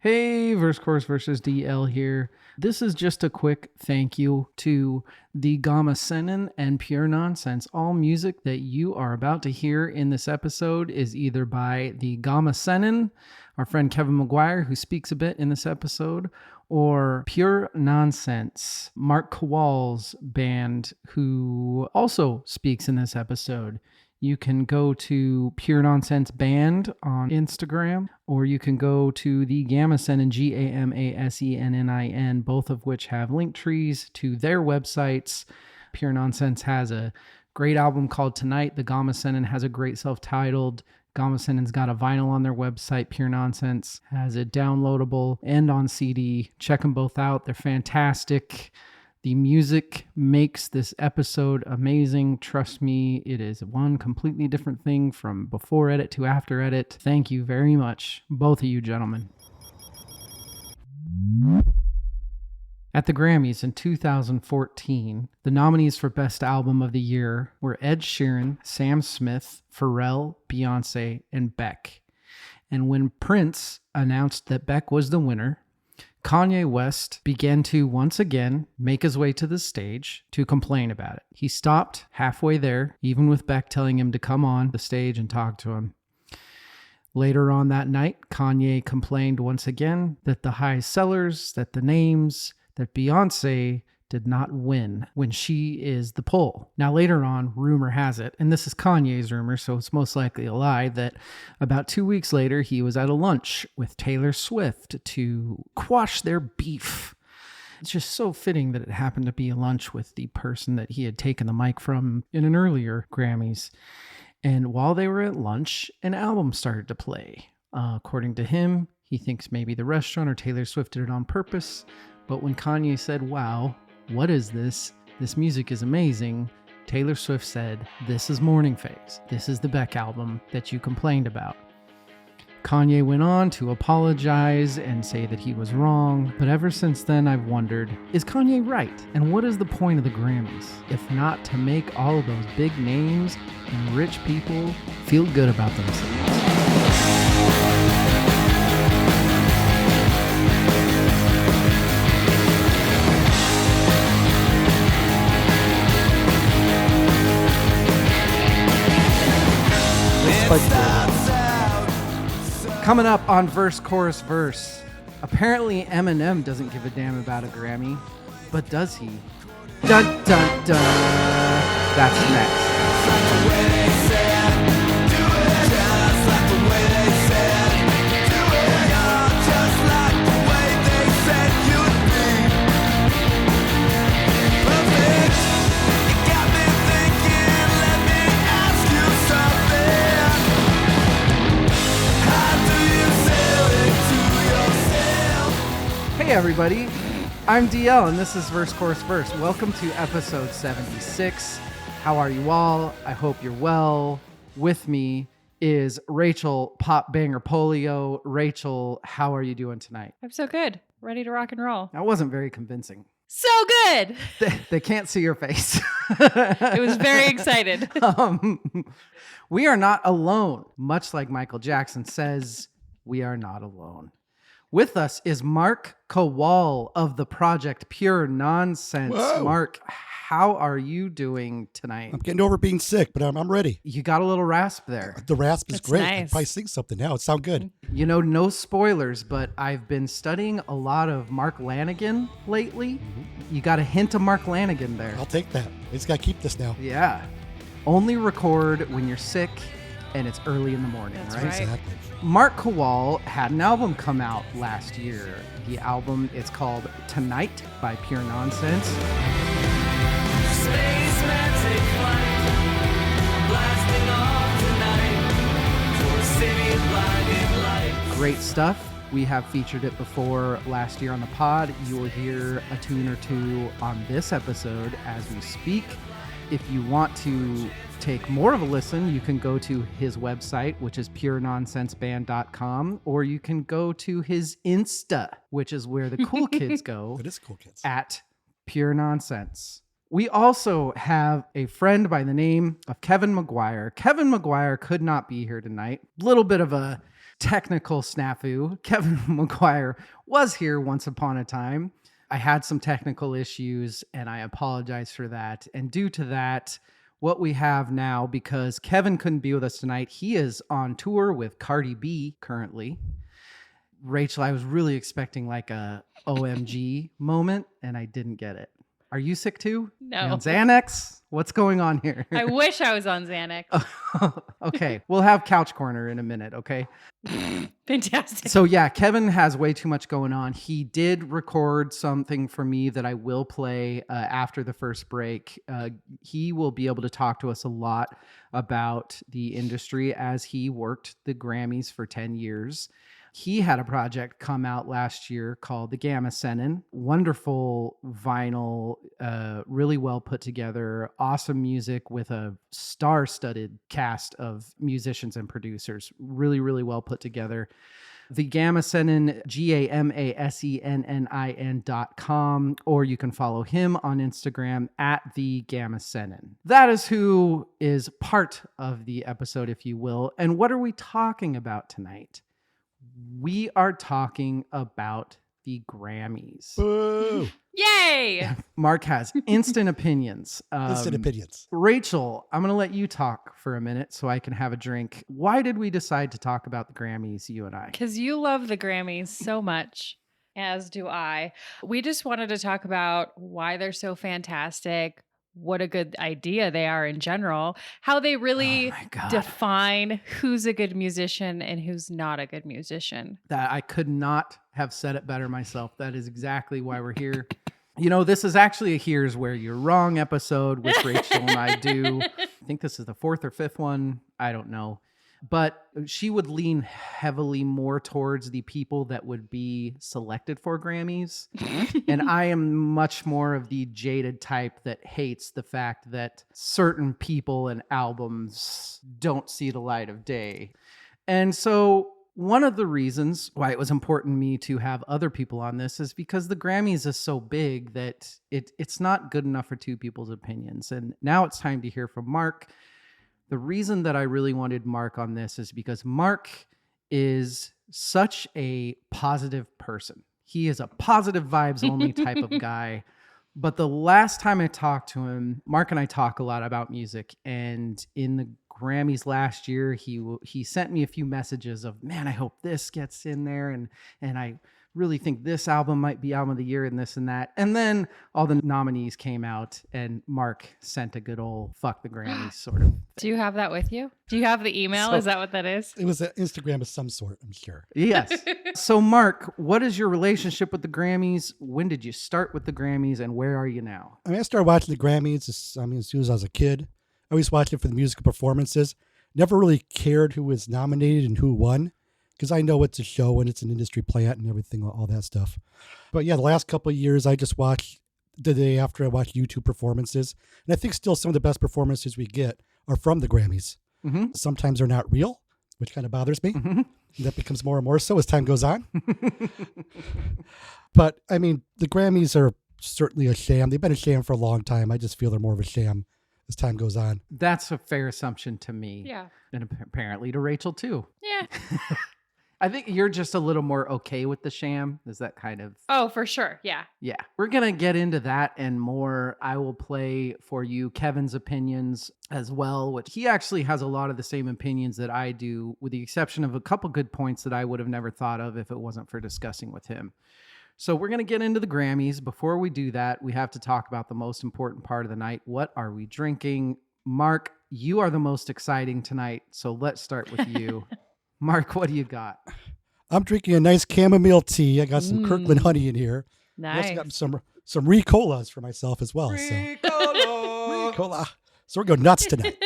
Hey, Verse Course versus DL here. This is just a quick thank you to the Gama Sennin and Pure Nonsense. All music that you are about to hear in this episode is either by the Gama Sennin, our friend Kevin McGuire, who speaks a bit in this episode, or Pure Nonsense, Mark Kowal's band, who also speaks in this episode. You can go to Pure Nonsense Band on Instagram, or you can go to the Gama Sennin, Gamasennin, both of which have link trees to their websites. Pure Nonsense has a great album called Tonight. The Gama Sennin has a great self-titled. Gama Sennin's got a vinyl on their website. Pure Nonsense has it downloadable and on CD. Check them both out. They're fantastic. The music makes this episode amazing. Trust me, it is one completely different thing from before edit to after edit. Thank you very much, both of you gentlemen. At the Grammys in 2014, the nominees for Best Album of the Year were Ed Sheeran, Sam Smith, Pharrell, Beyonce, and Beck. And when Prince announced that Beck was the winner, Kanye West began to once again make his way to the stage to complain about it. He stopped halfway there, even with Beck telling him to come on the stage and talk to him. Later on that night, Kanye complained once again that the high sellers, that the names, that Beyonce did not win when she is the poll. Now later on, rumor has it, and this is Kanye's rumor, so it's most likely a lie, that about 2 weeks later, he was at a lunch with Taylor Swift to quash their beef. It's just so fitting that it happened to be a lunch with the person that he had taken the mic from in an earlier Grammys. And while they were at lunch, an album started to play. According to him, he thinks maybe the restaurant or Taylor Swift did it on purpose. But when Kanye said, "Wow, what is this? This music is amazing," Taylor Swift said, "This is Morning Phase. This is the Beck album that you complained about." Kanye went on to apologize and say that he was wrong. But ever since then, I've wondered, is Kanye right? And what is the point of the Grammys, if not to make all of those big names and rich people feel good about themselves? Coming up on Verse, Chorus, Verse. Apparently Eminem doesn't give a damn about a Grammy, but does he? Dun dun dun. That's next. Hey everybody, I'm DL and this is Verse Course Verse. Welcome to episode 76. How are you all? I hope you're well. With me is Rachel Pop Banger Polio. Rachel, how are you doing tonight? I'm so good. Ready to rock and roll. That wasn't very convincing. So good. They can't see your face. It was very excited. We are not alone. Much like Michael Jackson says, we are not alone. With us is Mark Kowal of the project Pure Nonsense. Whoa. Mark, how are you doing tonight? I'm getting over being sick, but I'm ready. You got a little rasp there. The rasp is That's great. I nice. can probably sing something now. It sounds good. You know, no spoilers, but I've been studying a lot of Mark Lanigan lately. You got a hint of Mark Lanigan there. I'll take that. I just got to keep this now. Yeah. Only record when you're sick and it's early in the morning, That's right? right. Exactly. Mark Kowal had an album come out last year. The album is called Tonight by Pure Nonsense. Space magic flight, blasting off tonight to a city blinded light. Great stuff. We have featured it before last year on the pod. You will hear a tune or two on this episode as we speak. If you want to take more of a listen, you can go to his website, which is purenonsenseband.com, or you can go to his Insta, which is where the cool kids go, It is cool, kids. at Pure Nonsense. We also have a friend by the name of Kevin McGuire. Kevin McGuire could not be here tonight. Little bit of a technical snafu. Kevin McGuire was here once upon a time. I had some technical issues and I apologize for that. And due to that, what we have now, because Kevin couldn't be with us tonight, he is on tour with Cardi B currently. Rachel, I was really expecting like a OMG moment and I didn't get it. Are you sick too? No. You on Xanax? What's going on here? I wish I was on Xanax. Okay, we'll have Couch Corner in a minute, okay? Fantastic. So yeah, Kevin has way too much going on. He did record something for me that I will play after the first break. He will be able to talk to us a lot about the industry as he worked the Grammys for 10 years. He had a project come out last year called the Gama Sennin. Wonderful vinyl, really well put together, awesome music with a star-studded cast of musicians and producers. Really, really well put together. The Gama Sennin, GAMASENNIN.com, or you can follow him on Instagram at the Gama Sennin. That is who is part of the episode, if you will. And what are we talking about tonight? We are talking about the Grammys. Boo! Yay! Mark has instant opinions. Instant opinions. Rachel, I'm going to let you talk for a minute so I can have a drink. Why did we decide to talk about the Grammys, you and I? Because you love the Grammys so much, as do I. We just wanted to talk about why they're so fantastic, what a good idea they are in general, how they really Oh my God. define who's a good musician and who's not a good musician. That I could not have said it better myself. That is exactly why we're here. You know, this is actually a Here's Where You're Wrong episode, which Rachel and I do. I think this is the 4th or 5th one. I don't know. But she would lean heavily more towards the people that would be selected for Grammys. And I am much more of the jaded type that hates the fact that certain people and albums don't see the light of day. And so one of the reasons why it was important to me to have other people on this is because the Grammys is so big that it's not good enough for two people's opinions. And now it's time to hear from Mark. The reason that I really wanted Mark on this is because Mark is such a positive person. He is a positive vibes only type of guy. But the last time I talked to him, Mark and I talk a lot about music. And in the Grammys last year, he sent me a few messages of, man, I hope this gets in there. And I really think this album might be album of the year and this and that. And then all the nominees came out and Mark sent a good old fuck the Grammys sort of. Do you have that with you? Do you have the email? So- Is that what that is? It was an Instagram of some sort, I'm sure. Yes. So Mark, what is your relationship with the Grammys? When did you start with the Grammys and where are you now? I started watching the Grammys as soon as I was a kid. I always watched it for the musical performances. Never really cared who was nominated and who won, because I know it's a show and it's an industry plant and everything, all that stuff. But yeah, the last couple of years, I just watch the day after I watch YouTube performances. And I think still some of the best performances we get are from the Grammys. Mm-hmm. Sometimes they're not real, which kind of bothers me. Mm-hmm. That becomes more and more so as time goes on. But the Grammys are certainly a sham. They've been a sham for a long time. I just feel they're more of a sham as time goes on. That's a fair assumption to me. Yeah. And apparently to Rachel too. Yeah. I think you're just a little more okay with the sham. Is that kind of... Oh, for sure. Yeah. Yeah. We're going to get into that and more. I will play for you Kevin's opinions as well, which he actually has a lot of the same opinions that I do, with the exception of a couple good points that I would have never thought of if it wasn't for discussing with him. So we're going to get into the Grammys. Before we do that, we have to talk about the most important part of the night. What are we drinking? Mark, you are the most exciting tonight. So let's start with you. Mark, what do you got? I'm drinking a nice chamomile tea. I got some Kirkland honey in here. I Nice. also got some Ricolas for myself as well. Ricola. So we're going nuts tonight.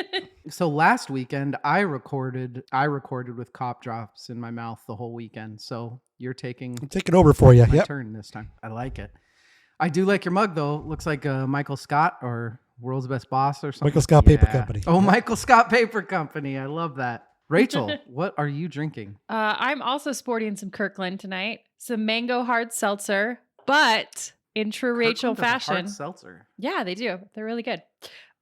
So last weekend, I recorded with cop drops in my mouth the whole weekend. So you're taking I'm taking over for you. my Yep. turn this time. I like it. I do like your mug though. Looks like Michael Scott or World's Best Boss or something. Michael Scott Paper Company. Oh, Michael Scott Paper Company. I love that. Rachel, what are you drinking? I'm also sporting some Kirkland tonight, some mango hard seltzer, but in true Rachel Kirkland does a hard fashion. seltzer. Yeah, they do. They're really good.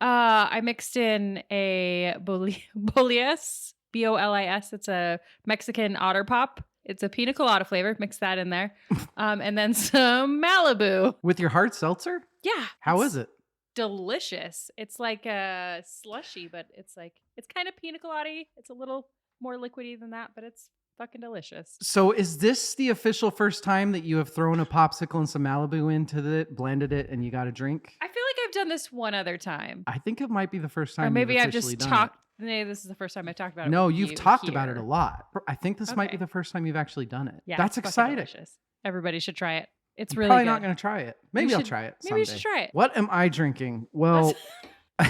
I mixed in a Boleas, Bolis. It's a Mexican Otter pop. It's a pina colada flavor. Mix that in there. And then some Malibu. With your hard seltzer? Yeah. How it's is it? delicious. It's like a slushy, but it's kind of pina colada. It's a little more liquidy than that, but it's fucking delicious. So is this the official first time that you have thrown a popsicle and some Malibu into it, blended it, and you got a drink? I feel like I've done this one other time. I think it might be the first time. Or maybe you've I've officially just done talked. Maybe this is the first time I've talked about it. it. No, with you've you talked about it here. a lot. I think this might be Okay. the first time you've actually done it. Yeah, That's it's fucking exciting. delicious. Everybody should try it. It's I'm really probably good. not going to try it. Maybe I'll should- try it. Maybe you someday. should try it. What am I drinking? Well, I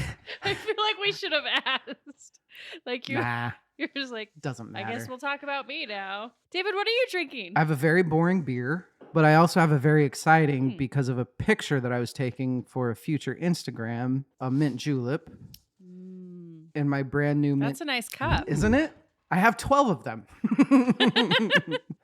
feel like we should have asked. Like nah, you're just like, doesn't matter. I guess we'll talk about me now. David, what are you drinking? I have a very boring beer, but I also have a very exciting because of a picture that I was taking for a future Instagram, a Mint Julep in my brand new That's mint. a nice cup. Isn't it? I have 12 of them.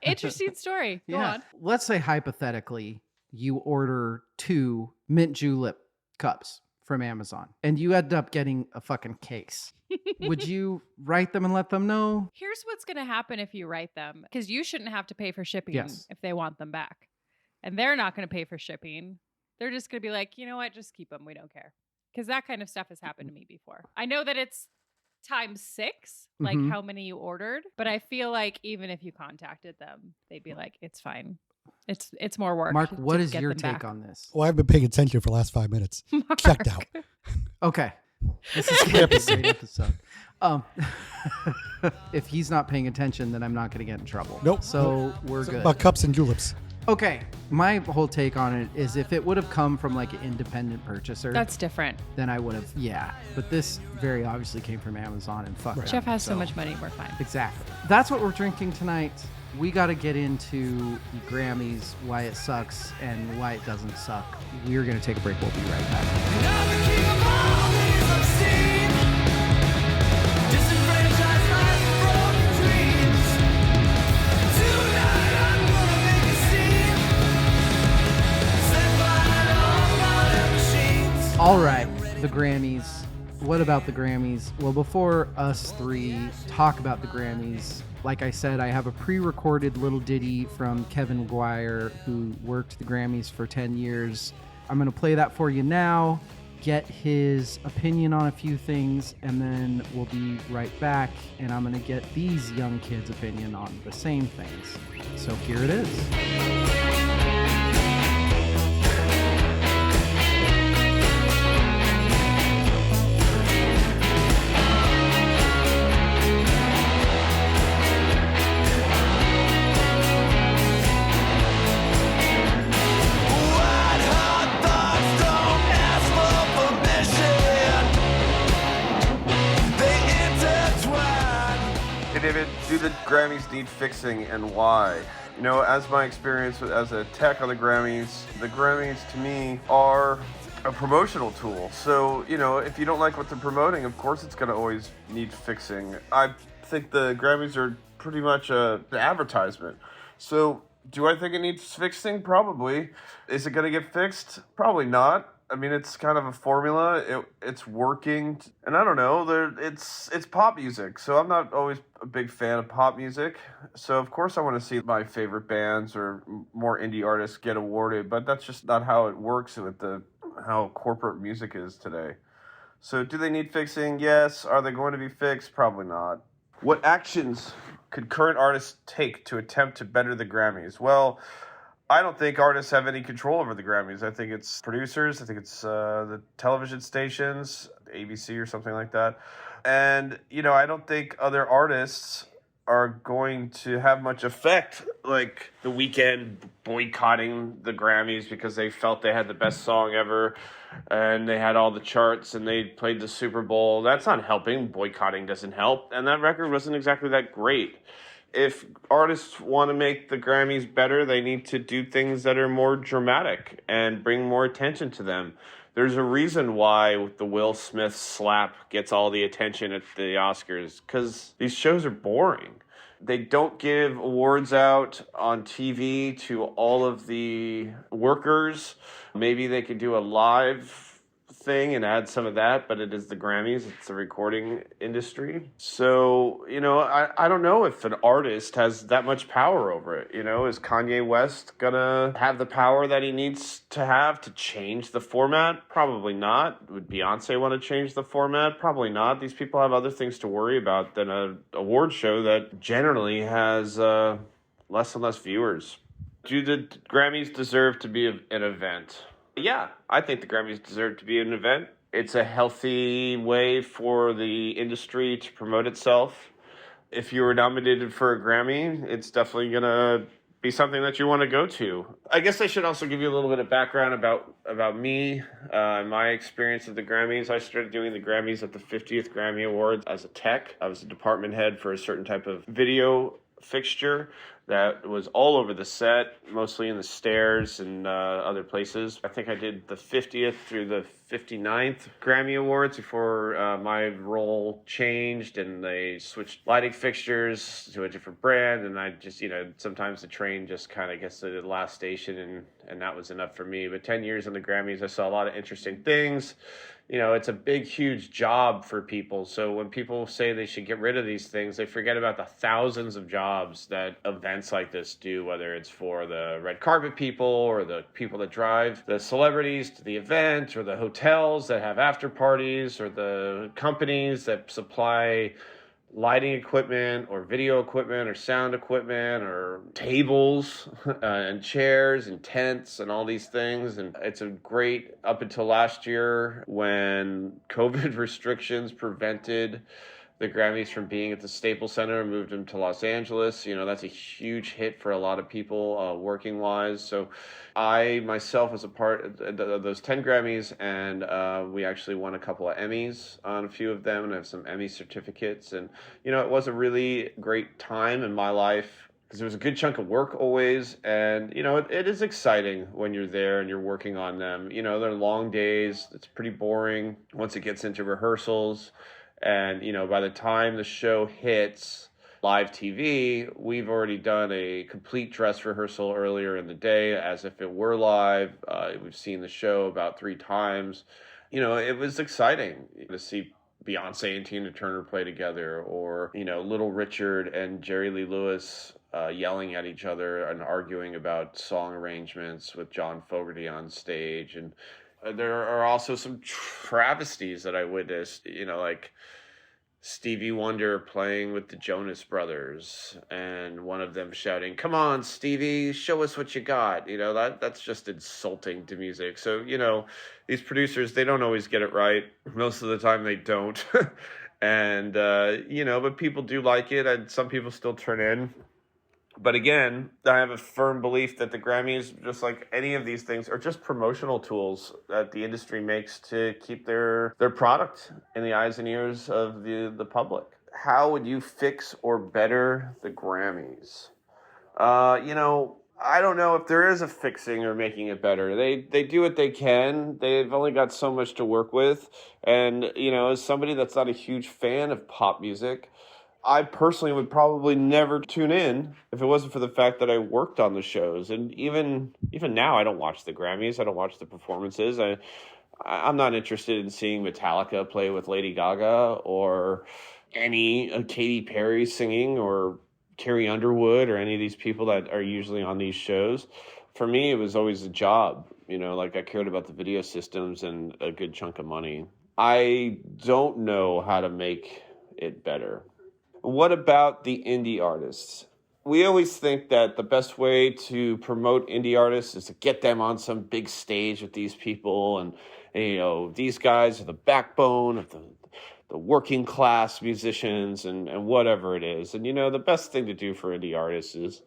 Interesting story. Go on. Let's say hypothetically you order 2 Mint Julep cups from Amazon and you end up getting a fucking case. Would you write them and let them know? Here's what's going to happen if you write them, because you shouldn't have to pay for shipping Yes. if they want them back. And they're not going to pay for shipping. They're just going to be like, you know what? Just keep them. We don't care. Because that kind of stuff has happened to me before. I know that it's times 6, like Mhm. how many you ordered. But I feel like even if you contacted them, they'd be like, it's fine. It's more work. Mark, to what is get your them take back." on this? Well, I've been paying attention for the last 5 minutes. Checked out. Okay. This is going to be a great episode. If he's not paying attention, then I'm not going to get in trouble. Nope. So we're It's good. about cups and juleps. Okay. My whole take on it is if it would have come from like an independent purchaser, That's different. then I would have, yeah. But this very obviously came from Amazon and fuck them, Jeff has so much money. We're fine. Exactly. That's what we're drinking tonight. We got to get into the Grammys, why it sucks and why it doesn't suck. We're going to take a break. We'll be right back. And I'm the king of all these I've seen. Disenfranchised life from dreams. Tonight I'm gonna make a scene. Set fire to all modern machines. All right, the Grammys. What about the Grammys? Well, before us three talk about the Grammys, like I said, I have a pre-recorded little ditty from Kevin McGuire, who worked the Grammys for 10 years. I'm going to play that for you now, get his opinion on a few things, and then we'll be right back, and I'm going to get these young kids' opinion on the same things. So here it is. White hot thoughts don't ask for permission. They intertwine. Hey David, do the Grammys need fixing and why? You know, as my experience as a tech on the Grammys to me are a promotional tool. So, you know, if you don't like what they're promoting, of course it's going to always need fixing. I think the Grammys are pretty much an advertisement. So, do I think it needs fixing? Probably. Is it going to get fixed? Probably not. I mean, it's kind of a formula. It's working, and I don't know. It's pop music, so I'm not always a big fan of pop music. So of course I want to see my favorite bands or more indie artists get awarded, but that's just not how it works with how corporate music is today. So do they need fixing? Yes. Are they going to be fixed? Probably not. What actions could current artists take to attempt to better the Grammys? Well, I don't think artists have any control over the Grammys. I think it's producers. I think it's the television stations, ABC or something like that. And, you know, I don't think other artists are going to have much effect, like The Weeknd boycotting the Grammys because they felt they had the best song ever and they had all the charts and they played the Super Bowl. That's not helping. Boycotting doesn't help. And that record wasn't exactly that great. If artists want to make the Grammys better, they need to do things that are more dramatic and bring more attention to them. There's a reason why the Will Smith slap gets all the attention at the Oscars, because these shows are boring. They don't give awards out on TV to all of the workers. Maybe they could do a live thing and add some of that, but it is the Grammys. It's the recording industry. So, I don't know if an artist has that much power over it. Is Kanye West gonna have the power that he needs to have to change the format? Probably not. Would Beyonce want to change the format? Probably not. These people have other things to worry about than an award show that generally has less and less viewers. Do the Grammys deserve to be an event? Yeah, I think the Grammys deserve to be an event. It's a healthy way for the industry to promote itself. If you were nominated for a Grammy, it's definitely going to be something that you want to go to. I guess I should also give you a little bit of background about me and my experience at the Grammys. I started doing the Grammys at the 50th Grammy Awards as a tech. I was a department head for a certain type of video fixture that was all over the set, mostly in the stairs and other places. I think I did the 50th through the 59th Grammy Awards before my role changed and they switched lighting fixtures to a different brand. And I just, sometimes the train just kind of gets to the last station and that was enough for me. But 10 years on the Grammys, I saw a lot of interesting things. It's a big, huge job for people. So when people say they should get rid of these things, they forget about the thousands of jobs that events like this do, whether it's for the red carpet people or the people that drive the celebrities to the event or the hotels that have after parties or the companies that supply lighting equipment or video equipment or sound equipment or tables and chairs and tents and all these things. And it's a great, up until last year when COVID restrictions prevented the Grammys from being at the Staples Center and moved them to Los Angeles. That's a huge hit for a lot of people working wise. So I myself was a part of those 10 Grammys and we actually won a couple of Emmys on a few of them and I have some Emmy certificates. And, it was a really great time in my life because there was a good chunk of work always. And, it is exciting when you're there and you're working on them. They're long days. It's pretty boring once it gets into rehearsals. And, by the time the show hits live TV, we've already done a complete dress rehearsal earlier in the day as if it were live. We've seen the show about 3 times. It was exciting to see Beyonce and Tina Turner play together or, Little Richard and Jerry Lee Lewis yelling at each other and arguing about song arrangements with John Fogerty on stage. And there are also some travesties that I witnessed, like Stevie Wonder playing with the Jonas Brothers and one of them shouting, "Come on, Stevie, show us what you got." That's just insulting to music. So, these producers, they don't always get it right. Most of the time they don't. And, but people do like it and some people still turn in. But again, I have a firm belief that the Grammys, just like any of these things, are just promotional tools that the industry makes to keep their product in the eyes and ears of the public. How would you fix or better the Grammys? I don't know if there is a fixing or making it better. They do what they can. They've only got so much to work with. And, as somebody that's not a huge fan of pop music, I personally would probably never tune in if it wasn't for the fact that I worked on the shows. And even now, I don't watch the Grammys. I don't watch the performances. I'm not interested in seeing Metallica play with Lady Gaga or any Katy Perry singing or Carrie Underwood or any of these people that are usually on these shows. For me, it was always a job. I cared about the video systems and a good chunk of money. I don't know how to make it better. What about the indie artists? We always think that the best way to promote indie artists is to get them on some big stage with these people. And these guys are the backbone of the working class musicians and whatever it is. And, the best thing to do for indie artists is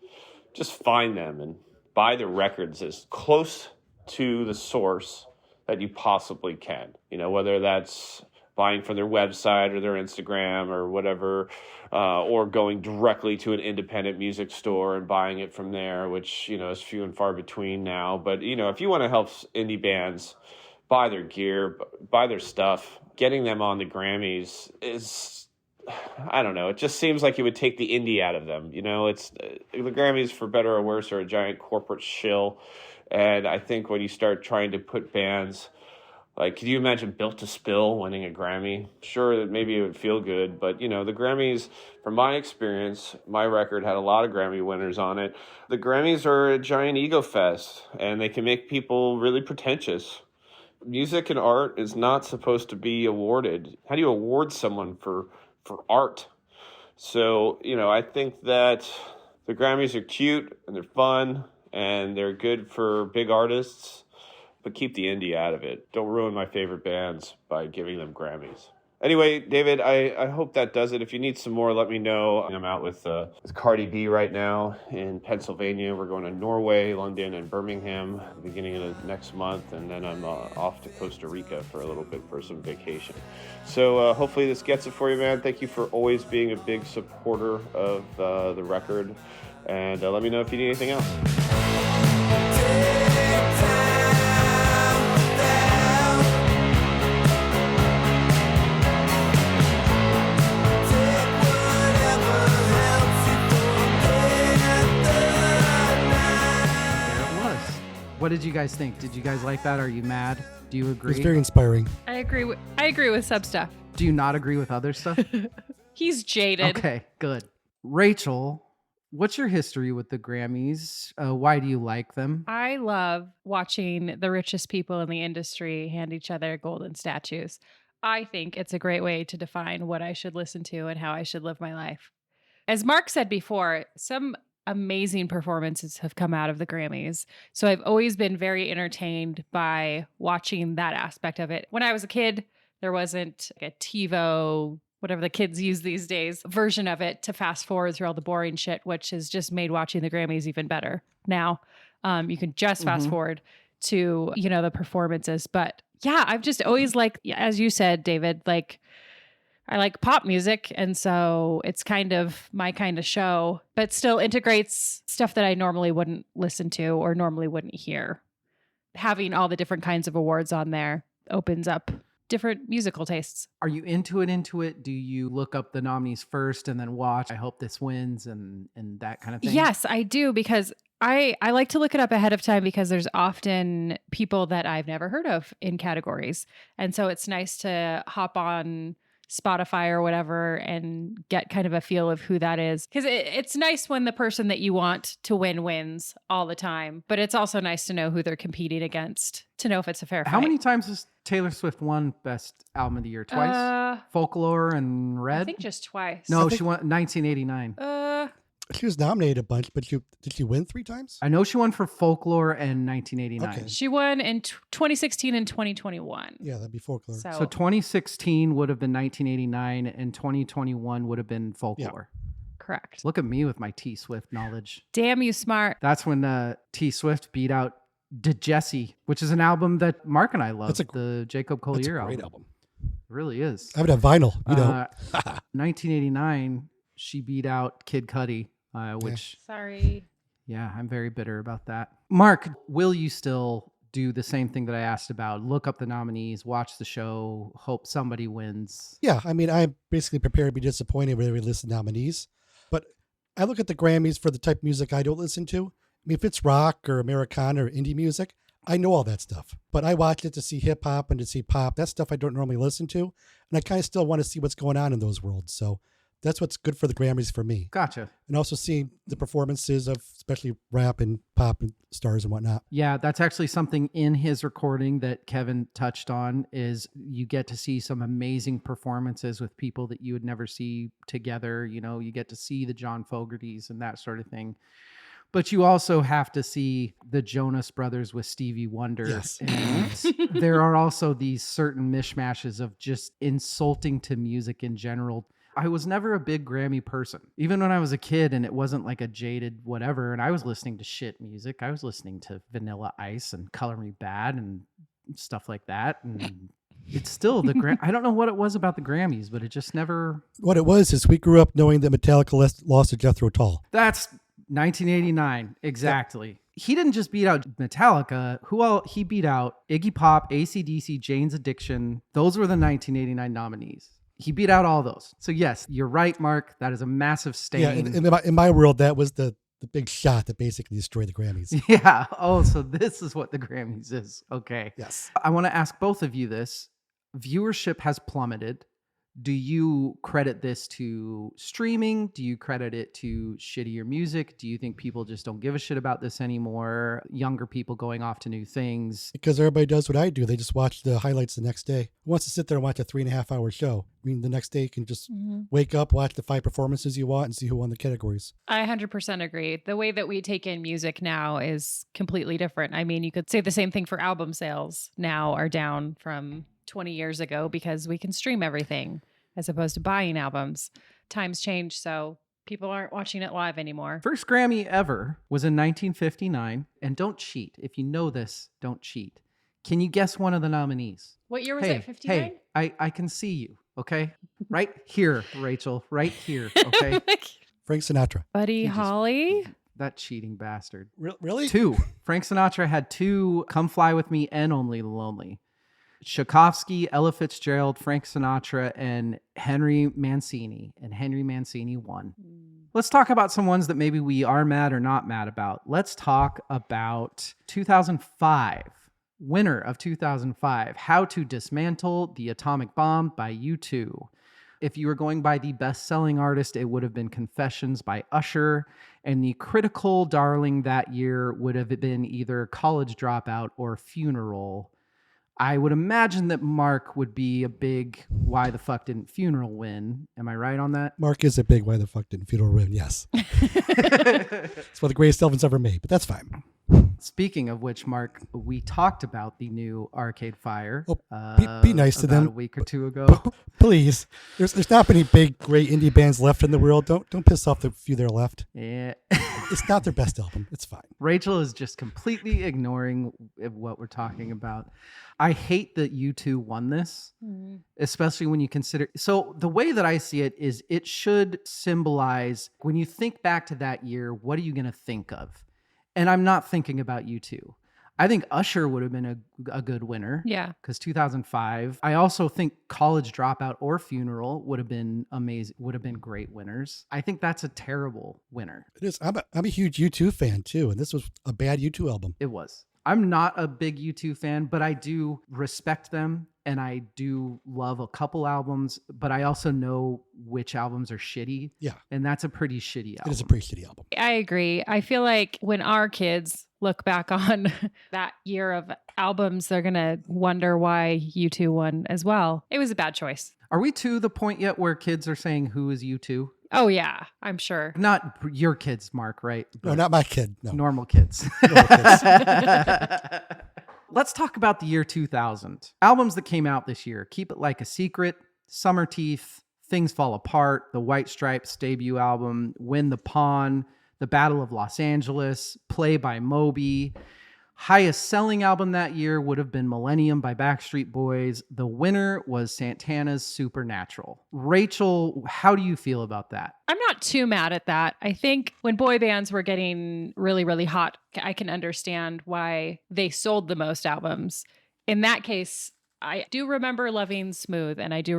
just find them and buy their records as close to the source that you possibly can. Whether that's buying from their website or their Instagram or whatever, or going directly to an independent music store and buying it from there, which, is few and far between now. But, if you want to help indie bands buy their gear, buy their stuff, getting them on the Grammys is, I don't know, it just seems like it would take the indie out of them. It's the Grammys, for better or worse, are a giant corporate shill. And I think when you start trying to put bands Like, could you imagine Built to Spill winning a Grammy? Sure, that maybe it would feel good, but the Grammys, from my experience, my record had a lot of Grammy winners on it. The Grammys are a giant ego fest, and they can make people really pretentious. Music and art is not supposed to be awarded. How do you award someone for art? So, I think that the Grammys are cute and they're fun and they're good for big artists, but keep the indie out of it. Don't ruin my favorite bands by giving them Grammys. Anyway, David, I hope that does it. If you need some more, let me know. I'm out with Cardi B right now in Pennsylvania. We're going to Norway, London, and Birmingham beginning of next month. And then I'm off to Costa Rica for a little bit for some vacation. So hopefully this gets it for you, man. Thank you for always being a big supporter of the record. And let me know if you need anything else. What did you guys think? Did you guys like that? Are you mad? Do you agree? It's very inspiring. I agree with some stuff. Do you not agree with other stuff? He's jaded. Okay, good. Rachel, what's your history with the Grammys? Why do you like them? I love watching the richest people in the industry hand each other golden statues. I think it's a great way to define what I should listen to and how I should live my life. As Mark said before, some amazing performances have come out of the Grammys. So I've always been very entertained by watching that aspect of it. When I was a kid, there wasn't a TiVo, whatever the kids use these days, version of it to fast forward through all the boring shit, which has just made watching the Grammys even better. Now, you can just fast forward to, the performances. But yeah, I've just always liked, as you said, David, I like pop music, and so it's kind of my kind of show, but still integrates stuff that I normally wouldn't listen to or normally wouldn't hear. Having all the different kinds of awards on there opens up different musical tastes. Are you into it? Do you look up the nominees first and then watch, I hope this wins, and that kind of thing? Yes, I do, because I like to look it up ahead of time because there's often people that I've never heard of in categories. And so it's nice to hop on Spotify or whatever and get kind of a feel of who that is. Because it's nice when the person that you want to win wins all the time, but it's also nice to know who they're competing against to know if it's a fair fight. How many times has Taylor Swift won Best Album of the Year? Twice? Folklore and Red? I think just twice. No, she won 1989. She was nominated a bunch, but did she win 3 times? I know she won for Folklore and 1989. Okay. She won in 2016 and 2021. Yeah, that'd be Folklore. So 2016 would have been 1989 and 2021 would have been Folklore. Yeah. Correct. Look at me with my T Swift knowledge. Damn you smart. That's when T Swift beat out DeJesse, which is an album that Mark and I love. The Jacob Collier album. Great album. It really is. I have it on vinyl. 1989, she beat out Kid Cudi, which... Sorry. Yeah, I'm very bitter about that. Mark, will you still do the same thing that I asked about? Look up the nominees, watch the show, hope somebody wins. Yeah, I mean, I'm basically prepared to be disappointed with every list of nominees. But I look at the Grammys for the type of music I don't listen to. I mean, if it's rock or Americana or indie music, I know all that stuff. But I watch it to see hip hop and to see pop. That's stuff I don't normally listen to. And I kind of still want to see what's going on in those worlds. So that's what's good for the Grammys for me. Gotcha. And also seeing the performances of especially rap and pop and stars and whatnot. Yeah, that's actually something in his recording that Kevin touched on, is you get to see some amazing performances with people that you would never see together. You know, you get to see the John Fogertys and that sort of thing. But you also have to see the Jonas Brothers with Stevie Wonder. Yes. And there are also these certain mishmashes of just insulting to music in general. I was never a big Grammy person, even when I was a kid, and it wasn't like a jaded whatever. And I was listening to shit music. I was listening to Vanilla Ice and Color Me Bad and stuff like that. And it's still I don't know what it was about the Grammys, but it just never. What it was is we grew up knowing that Metallica lost to Jethro Tull. That's 1989. Exactly. Yep. He didn't just beat out Metallica. He beat out Iggy Pop, AC/DC, Jane's Addiction. Those were the 1989 nominees. He beat out all those. So yes, you're right, Mark. That is a massive stain. Yeah, in my world, that was the the big shot that basically destroyed the Grammys. Yeah. Oh, so this is what the Grammys is. Okay. Yes. I want to ask both of you this. Viewership has plummeted. Do you credit this to streaming? Do you credit it to shittier music? Do you think people just don't give a shit about this anymore? Younger people going off to new things? Because everybody does what I do. They just watch the highlights the next day. Who wants to sit there and watch a 3.5 hour show? I mean, the next day you can just wake up, watch the 5 performances you want, and see who won the categories. I 100% agree. The way that we take in music now is completely different. I mean, you could say the same thing for album sales now are down from 20 years ago because we can stream everything as opposed to buying albums. Times change, so people aren't watching it live anymore. First Grammy ever was in 1959. And don't cheat. If you know this, don't cheat. Can you guess one of the nominees? What year was it? 59? Hey, I can see you, okay? Right here, Rachel. Right here, okay? Frank Sinatra. Buddy He just- Holly? That cheating bastard. Really? 2. Frank Sinatra had 2, Come Fly With Me and Only the Lonely. Tchaikovsky, Ella Fitzgerald, Frank Sinatra, and Henry Mancini. And Henry Mancini won. Let's talk about some ones that maybe we are mad or not mad about. Let's talk about 2005. Winner of 2005, How to Dismantle the Atomic Bomb by U2. If you were going by the best-selling artist, it would have been Confessions by Usher. And the critical darling that year would have been either College Dropout or Funeral. I would imagine that Mark would be a big why the fuck didn't Funeral win. Am I right on that? Mark is a big why the fuck didn't Funeral win, yes. It's one of the greatest albums ever made, but that's fine. Speaking of which, Mark, we talked about the new Arcade Fire. Oh, be nice to about them. a week or two ago. Please. There's not many big, great indie bands left in the world. Don't piss off the few that are left. Yeah. It's not their best album. It's fine. Rachel is just completely ignoring what we're talking about. I hate that U2 won this, especially when you consider. So the way that I see it is it should symbolize, when you think back to that year, what are you going to think of? And I'm not thinking about U2. I think Usher would have been a good winner. Yeah. Because 2005. I also think College Dropout or Funeral would have been amazing, would have been great winners. I think that's a terrible winner. It is. I'm a huge U2 fan too, and this was a bad U2 album. It was. I'm not a big U2 fan, but I do respect them and I do love a couple albums, but I also know which albums are shitty. Yeah. And that's a pretty shitty album. It is a pretty shitty album. I agree. I feel like when our kids look back on that year of albums, they're going to wonder why U2 won as well. It was a bad choice. Are we to the point yet where kids are saying who is U2? Oh, yeah, I'm sure. Not your kids, Mark, right? No, not my kid. No. Normal kids. Normal kids. Let's talk about the year 2000. Albums that came out this year: Keep It Like a Secret, Summer Teeth, Things Fall Apart, the White Stripes debut album, Win the Pawn, The Battle of Los Angeles, Play by Moby. Highest selling album that year would have been Millennium by Backstreet Boys. The winner was Santana's Supernatural. Rachel, how do you feel about that? I'm not too mad at that. I think when boy bands were getting really, really hot, I can understand why they sold the most albums. In that case, I do remember loving Smooth and I do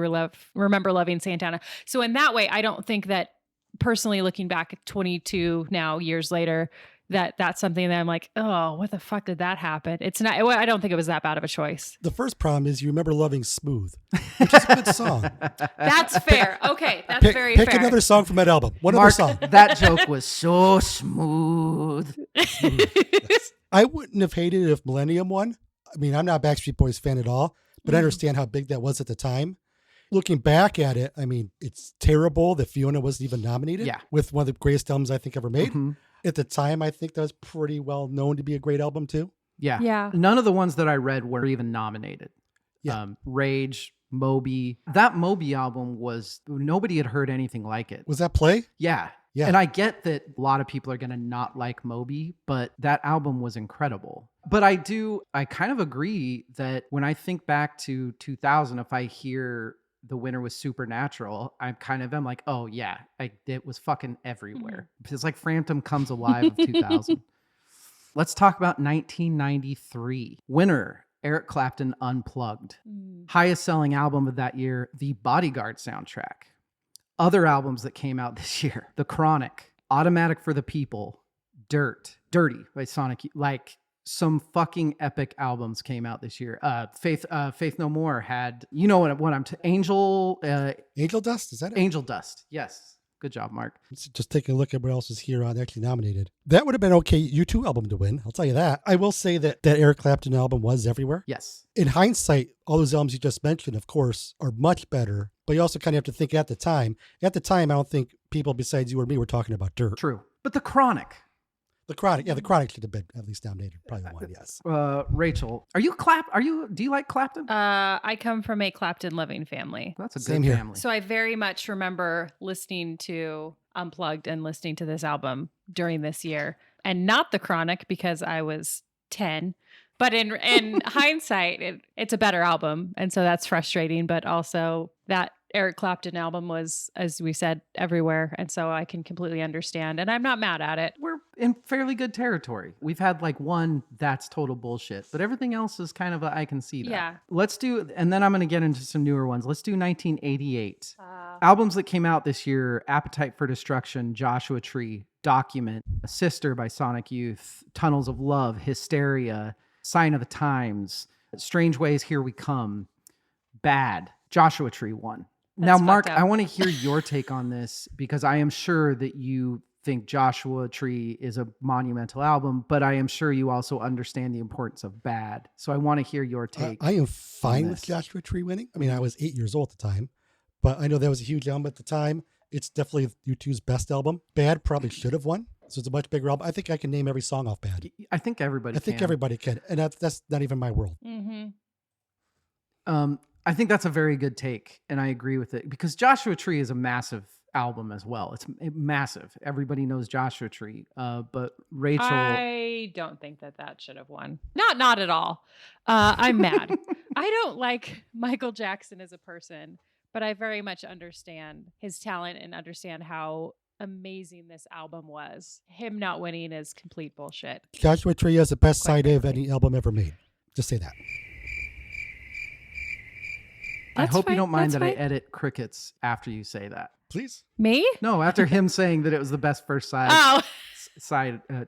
remember loving Santana. So in that way, I don't think that personally looking back at 22 now years later, that's something that I'm like, oh, what the fuck did that happen? It's not, I don't think it was that bad of a choice. The first problem is you remember loving Smooth, which is a good song. That's fair. Okay. That's very Pick fair. another song from that album. One Mark, other song. that joke was so smooth. I wouldn't have hated it if Millennium won. I mean, I'm not a Backstreet Boys fan at all, but I understand how big that was at the time. Looking back at it, I mean, it's terrible that Fiona wasn't even nominated with one of the greatest albums I think ever made. Mm-hmm. At the time, I think that was pretty well known to be a great album too. Yeah. Yeah. None of the ones that I read were even nominated. Yeah. Rage, Moby. That Moby album was, nobody had heard anything like it. Was that Play? Yeah. Yeah. And I get that a lot of people are going to not like Moby, but that album was incredible. But I kind of agree that when I think back to 2000, if I hear the winner was Supernatural, I'm like, oh yeah, it was fucking everywhere. It's like Phantom Comes Alive of 2000. Let's talk about 1993. Winner, Eric Clapton, Unplugged. Highest selling album of that year, the Bodyguard soundtrack. Other albums that came out this year: The Chronic, Automatic for the People, Dirty by Sonic Youth. Like, some fucking epic albums came out this year. Faith No More had, you know what I'm Angel Dust, is that it? Angel Dust. Yes. Good job, Mark. Just taking a look at what else is here on actually nominated. That would have been okay U2 album to win. I'll tell you that. I will say that Eric Clapton album was everywhere. Yes. In hindsight, all those albums you just mentioned, of course, are much better. But you also kind of have to think at the time. At the time, I don't think people besides you or me were talking about Dirt. True. But The Chronic. The Chronic should have been at least nominated. Probably one, yes. Rachel, do you like Clapton? I come from a Clapton loving family. That's a Same good here. family. So I very much remember listening to Unplugged and listening to this album during this year, and not The Chronic because I was 10. But in hindsight, it's a better album. And so that's frustrating. But also that Eric Clapton album was, as we said, everywhere. And so I can completely understand. And I'm not mad at it. We're in fairly good territory. We've had like one that's total bullshit, but everything else is kind of I can see that. Yeah. Let's do, and then I'm going to get into some newer ones. Let's do 1988. Albums that came out this year: Appetite for Destruction, Joshua Tree, Document, Sister by Sonic Youth, Tunnels of Love, Hysteria, Sign of the Times, Strange Ways, Here We Come, Bad. Joshua Tree won. Now, Mark, I want to hear your take on this because I am sure that you think Joshua Tree is a monumental album, but I am sure you also understand the importance of Bad. So I want to hear your take. I am fine with Joshua Tree winning. I mean, I was 8 years old at the time, but I know that was a huge album at the time. It's definitely U2's best album. Bad probably should have won. So it's a much bigger album. I think I can name every song off Bad. I think everybody can. And that's not even my world. Mm-hmm. I think that's a very good take, and I agree with it because Joshua Tree is a massive album as well. It's massive. Everybody knows Joshua Tree, but Rachel, I don't think that should have won. Not at all. I'm mad. I don't like Michael Jackson as a person, but I very much understand his talent and understand how amazing this album was. Him not winning is complete bullshit. Joshua Tree has the best side A of any album ever made. Just say that. I hope you don't mind that I edit crickets after you say that. Please. Me? No, after him saying that it was the best first side.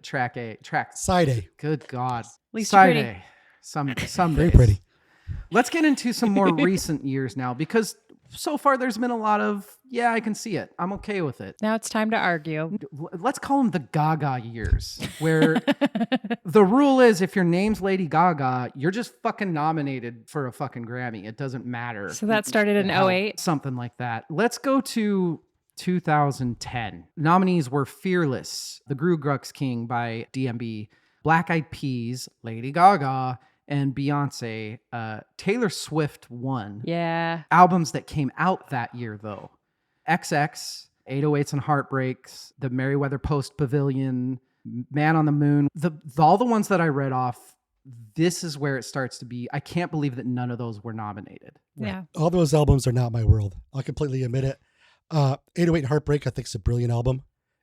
Track A. Side A. Good God. At least Side you're A. Some Very pretty. Let's get into some more recent years now because so far there's been a lot of, yeah, I can see it. I'm okay with it. Now it's time to argue. Let's call them the Gaga years, where the rule is if your name's Lady Gaga, you're just fucking nominated for a fucking Grammy. It doesn't matter. So that started in 08? Something like that. Let's go to 2010. Nominees were Fearless, The Gru Grux King by DMB, Black Eyed Peas, Lady Gaga, and Beyonce. Taylor Swift won. Yeah. Albums that came out that year, though: XX, 808s and Heartbreaks, The Merriweather Post Pavilion, Man on the Moon. All the ones that I read off, this is where it starts to be. I can't believe that none of those were nominated. Yeah. Right. All those albums are not my world. I'll completely admit it. 808 and Heartbreak, I think, is a brilliant album.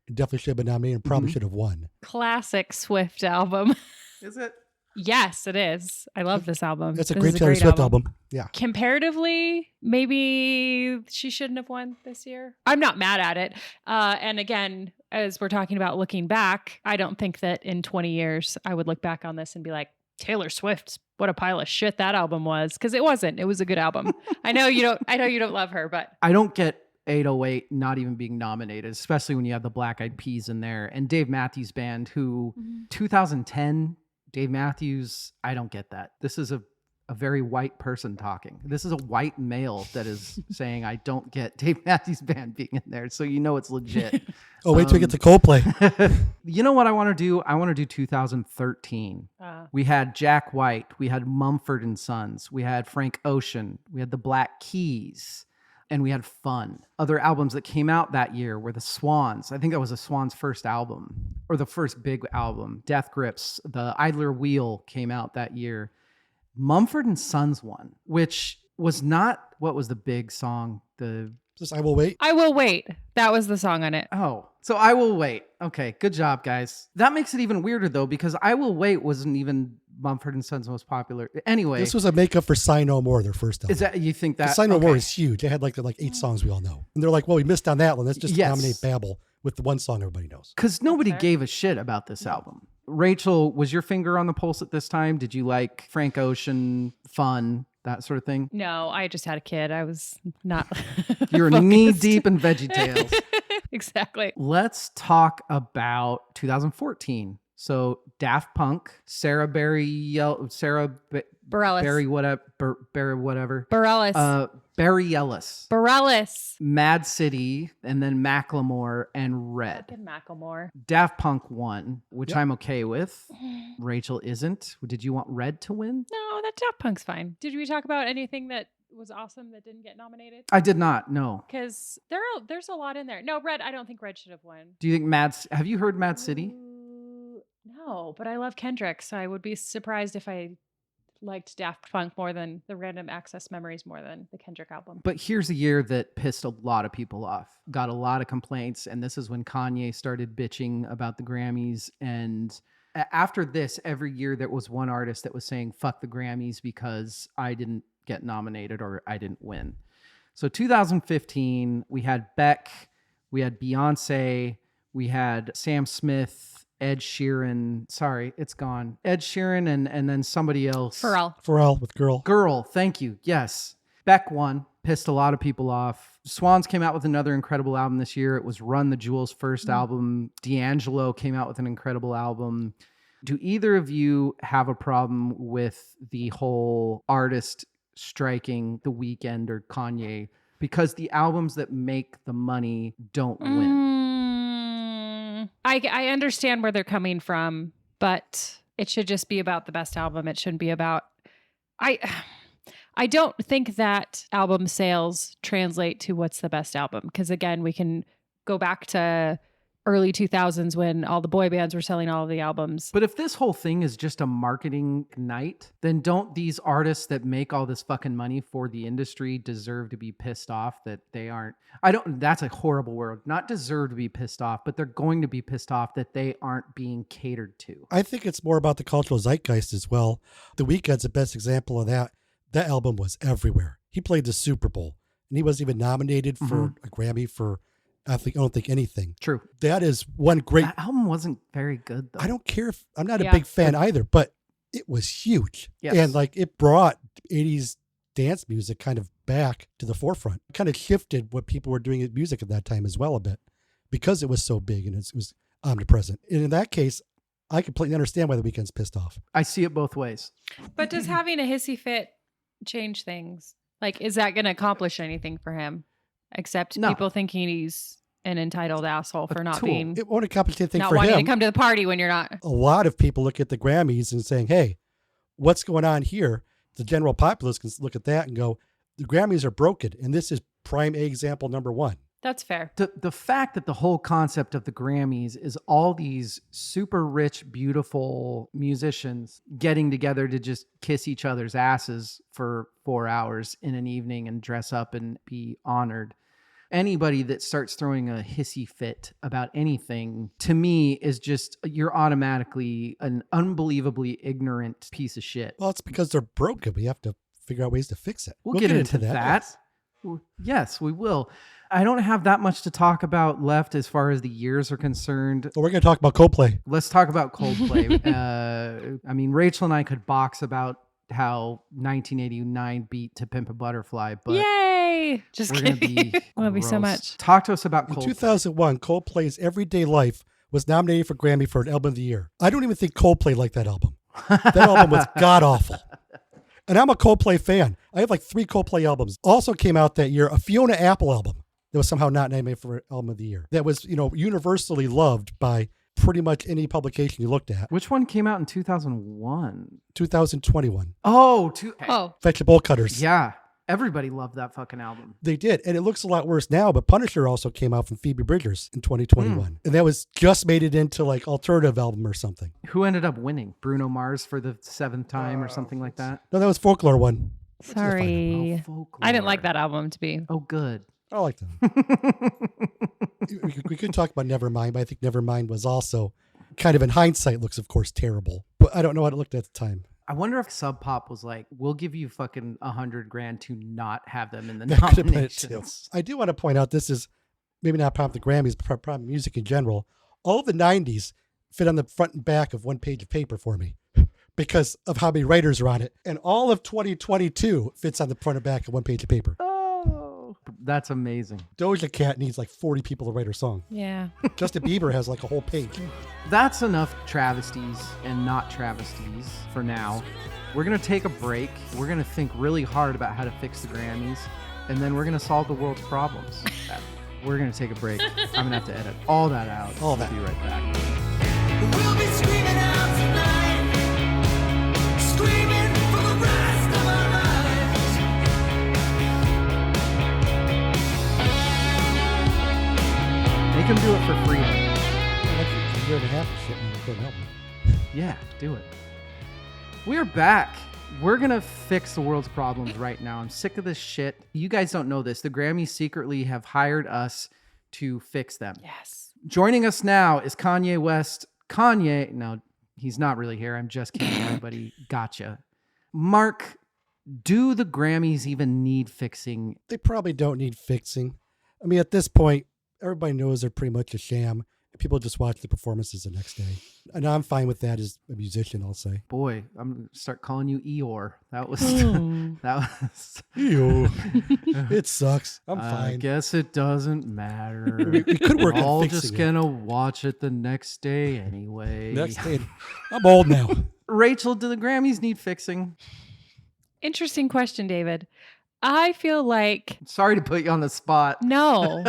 It definitely should have been nominated and probably should have won. Classic Swift album. Is it? Yes, it is. I love this album. It's a great Taylor Swift album. Yeah. Comparatively, maybe she shouldn't have won this year. I'm not mad at it. And again, as we're talking about looking back, I don't think that in 20 years I would look back on this and be like, Taylor Swift, what a pile of shit that album was. Because it wasn't. It was a good album. I know you don't love her, but I don't get 808 not even being nominated, especially when you have the Black Eyed Peas in there and Dave Matthews Band, who 2010. Dave Matthews, I don't get that. This is a very white person talking. This is a white male that is saying, I don't get Dave Matthews Band being in there. So you know it's legit. Oh, wait till we get to Coldplay. You know what I want to do? I want to do 2013. We had Jack White. We had Mumford & Sons. We had Frank Ocean. We had the Black Keys. And we had Fun. Other albums that came out that year were the Swans. I think that was the Swans' first album, or the first big album. Death Grips, the Idler Wheel came out that year. Mumford & Sons won, which was not, what was the big song? Just I Will Wait. I Will Wait. That was the song on it. Oh, so I Will Wait. Okay, good job, guys. That makes it even weirder, though, because I Will Wait wasn't even Mumford & Sons' most popular. Anyway. This was a makeup for Sigh No More, their first album. Is that, you think that? Sigh No More is huge. They had like 8 songs we all know. And they're like, well, we missed on that one. Let's just nominate Babel, with the one song everybody knows. Because nobody fair. gave a shit about this album. Rachel, was your finger on the pulse at this time? Did you like Frank Ocean, Fun, that sort of thing? No, I just had a kid. I was not. You're focused. knee deep in VeggieTales. Exactly. Let's talk about 2014. So Daft Punk, Sarah Bareilles. Barry whatever, Bareilles. Barry Ellis, Bareilles. Mad City, and then Macklemore and Red. Fucking Macklemore. Daft Punk won, which Yep. I'm okay with. Rachel isn't. Did you want Red to win? No, that Daft Punk's fine. Did we talk about anything that was awesome that didn't get nominated? I did not. No. Because there's a lot in there. No, Red. I don't think Red should have won. Do you think have you heard Mad City? No, but I love Kendrick, so I would be surprised if I liked Daft Punk more than the Random Access Memories more than the Kendrick album. But here's a year that pissed a lot of people off, got a lot of complaints, and this is when Kanye started bitching about the Grammys. And after this, every year there was one artist that was saying, fuck the Grammys because I didn't get nominated or I didn't win. So 2015, we had Beck, we had Beyonce, we had Sam Smith, Ed Sheeran. Sorry, it's gone. Ed Sheeran and then somebody else. Pharrell with Girl. Girl, thank you. Yes. Beck won. Pissed a lot of people off. Swans came out with another incredible album this year. It was Run the Jewels' first album. D'Angelo came out with an incredible album. Do either of you have a problem with the whole artist striking The Weeknd or Kanye? Because the albums that make the money don't win. I understand where they're coming from, but it should just be about the best album. It shouldn't be about... I don't think that album sales translate to what's the best album. Because again, we can go back to early 2000s when all the boy bands were selling all of the albums. But if this whole thing is just a marketing night, then don't these artists that make all this fucking money for the industry deserve to be pissed off that they aren't? That's a horrible word. Not deserve to be pissed off, but they're going to be pissed off that they aren't being catered to. I think it's more about the cultural zeitgeist as well. The Weeknd's the best example of that. That album was everywhere. He played the Super Bowl, and he wasn't even nominated for a Grammy for... I don't think anything. True. That is one great... That album wasn't very good, though. I don't care if... I'm not a big fan either, but it was huge. Yes. And like it brought 80s dance music kind of back to the forefront. It kind of shifted what people were doing in music at that time as well a bit because it was so big and it was omnipresent. And in that case, I completely understand why The Weeknd's pissed off. I see it both ways. But does having a hissy fit change things? Like, is that going to accomplish anything for him? Except No. people thinking he's an entitled asshole for not tool. being... It won't accomplish anything not for wanting him. to come to the party when you're not. A lot of people look at the Grammys and saying, hey, what's going on here? The general populace can look at that and go, the Grammys are broken. And this is prime example number one. That's fair. The fact that the whole concept of the Grammys is all these super rich, beautiful musicians getting together to just kiss each other's asses for 4 hours in an evening and dress up and be honored. Anybody that starts throwing a hissy fit about anything, to me, is just, you're automatically an unbelievably ignorant piece of shit. Well, it's because they're broken. We have to figure out ways to fix it. We'll get into that. Yes, we will. I don't have that much to talk about left as far as the years are concerned. Well, we're going to talk about Coldplay. Let's talk about Coldplay. I mean, Rachel and I could box about how 1989 beat To Pimp a Butterfly, but Yay! Just we're kidding. going to be Love you so gross. much. Talk to us about In Coldplay. 2001, Coldplay's Everyday Life was nominated for Grammy for an album of the year. I don't even think Coldplay liked that album. That album was god-awful. And I'm a Coldplay fan. I have like 3 Coldplay albums. Also came out that year, a Fiona Apple album that was somehow not nominated for album of the year. That was, universally loved by pretty much any publication you looked at. Which one came out in 2001? 2021. Oh, Vegetable Cutters. yeah. Everybody loved that fucking album. They did. And it looks a lot worse now, but Punisher also came out from Phoebe Bridgers in 2021. And that was just made it into like alternative album or something. Who ended up winning? Bruno Mars for the 7th time or something like that? No, that was Folklore one. Sorry. Oh, Folklore. I didn't like that album to be. Oh, good. I like them. we could talk about Nevermind, but I think Nevermind was also kind of in hindsight looks, of course, terrible. But I don't know what it looked at the time. I wonder if Sub Pop was like, we'll give you fucking $100,000 to not have them in the That could have been it too. nominations. I do want to point out this is maybe not problem with the Grammys, but problem with music in general. All of the 90s fit on the front and back of one page of paper for me because of how many writers are on it. And all of 2022 fits on the front and back of one page of paper. Oh, that's amazing. Doja Cat needs like 40 people to write her song. Yeah. Justin Bieber has like a whole page. That's enough travesties and not travesties for now. We're going to take a break. We're going to think really hard about how to fix the Grammys, and then we're going to solve the world's problems. We're going to take a break. I'm going to have to edit all that out. All that. We'll be right back. We'll be screaming out tonight, screaming for the rest of our lives. Make them do it for free. Like a year and a half of shit and couldn't help me. Yeah, do it. We're back. We're going to fix the world's problems right now. I'm sick of this shit. You guys don't know this. The Grammys secretly have hired us to fix them. Yes. Joining us now is Kanye West. Kanye, no, he's not really here. I'm just kidding, everybody. Gotcha. Mark, do the Grammys even need fixing? They probably don't need fixing. I mean, at this point, everybody knows they're pretty much a sham. People just watch the performances the next day. And I'm fine with that as a musician, I'll say. Boy, I'm going to start calling you Eeyore. That was... that was... Ew. It sucks. I'm I fine. guess it doesn't matter. We could work We're all on just fixing it. gonna watch it the next day anyway. Next day. I'm old now. Rachel, do the Grammys need fixing? Interesting question, David. I feel like Sorry to put you on the spot. no.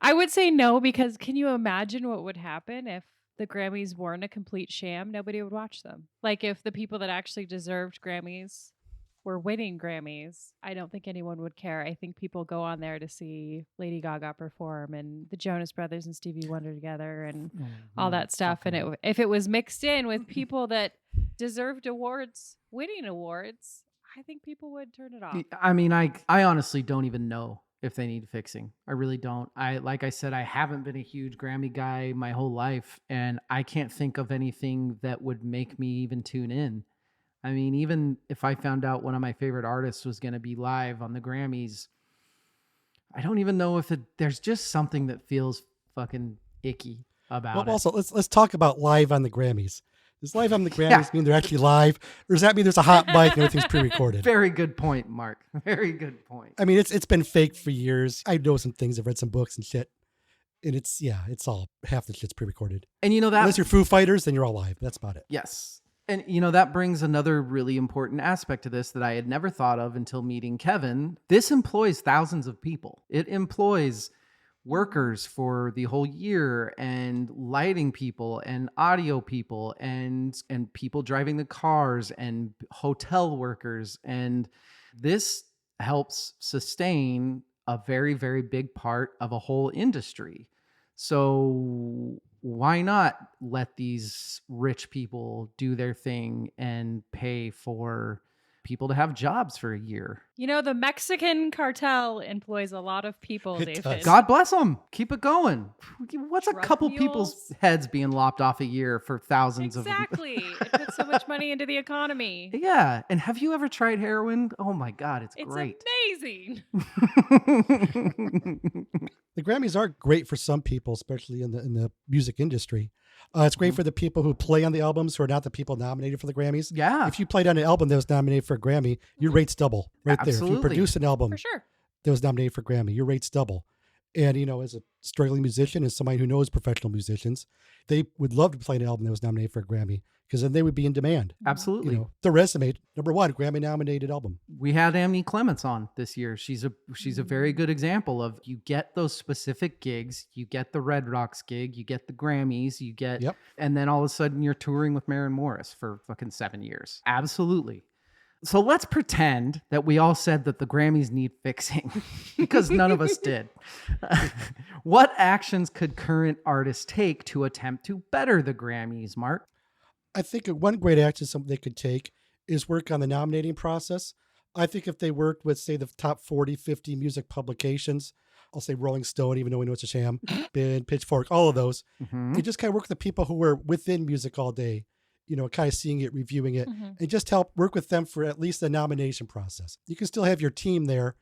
I would say no, because can you imagine what would happen if the Grammys weren't a complete sham? Nobody would watch them. Like if the people that actually deserved Grammys were winning Grammys, I don't think anyone would care. I think people go on there to see Lady Gaga perform and the Jonas Brothers and Stevie Wonder together and all that stuff. And if it was mixed in with people that deserved awards, winning awards, I think people would turn it off. I mean, I honestly don't even know if they need fixing. I really don't. Like I said, I haven't been a huge Grammy guy my whole life, and I can't think of anything that would make me even tune in. I mean, even if I found out one of my favorite artists was going to be live on the Grammys, I don't even know if there's just something that feels fucking icky about Well, it. also, let's talk about live on the Grammys. Does live on the Grammys mean they're actually live? Or does that mean there's a hot mic and everything's pre-recorded? Very good point, Mark. Very good point. I mean, it's been fake for years. I know some things. I've read some books and shit. And it's all, half the shit's pre-recorded. And you know that... Unless you're Foo Fighters, then you're all live. That's about it. Yes. And, you know, that brings another really important aspect to this that I had never thought of until meeting Kevin. This employs thousands of people. It employs workers for the whole year and lighting people and audio people and people driving the cars and hotel workers. And this helps sustain a very, very big part of a whole industry. So why not let these rich people do their thing and pay for people to have jobs for a year? You know, the Mexican cartel employs a lot of people, It David. does. God bless them. Keep it going. What's a Drug couple mules. people's heads being lopped off a year for thousands Exactly. It puts so much money into the economy. of... Yeah. And have you ever tried heroin? Oh my God, it's It's great. amazing. The Grammys are great for some people, especially in the music industry. It's great for the people who play on the albums who are not the people nominated for the Grammys. Yeah. If you played on an album that was nominated for a Grammy, your rates double right there. If Absolutely. you produce an album For sure. that was nominated for Grammy, your rates double. And, you know, as a struggling musician, as somebody who knows professional musicians, they would love to play an album that was nominated for a Grammy because then they would be in demand. Absolutely. You know, the resume, #1 Grammy nominated album. We had Amnie Clements on this year. She's a very good example of you get those specific gigs, you get the Red Rocks gig, you get the Grammys, you get, Yep. and then all of a sudden you're touring with Maren Morris for fucking 7 years. Absolutely. So let's pretend that we all said that the Grammys need fixing because none of us did. What actions could current artists take to attempt to better the Grammys, Mark? I think one great action something they could take is work on the nominating process. I think if they worked with, say, the top 40, 50 music publications, I'll say Rolling Stone, even though we know it's a sham, Bin, Pitchfork, all of those, Mhm. and just kind of work with the people who were within music all day, you know, kind of seeing it, reviewing it, and just help work with them for at least the nomination process. You can still have your team there,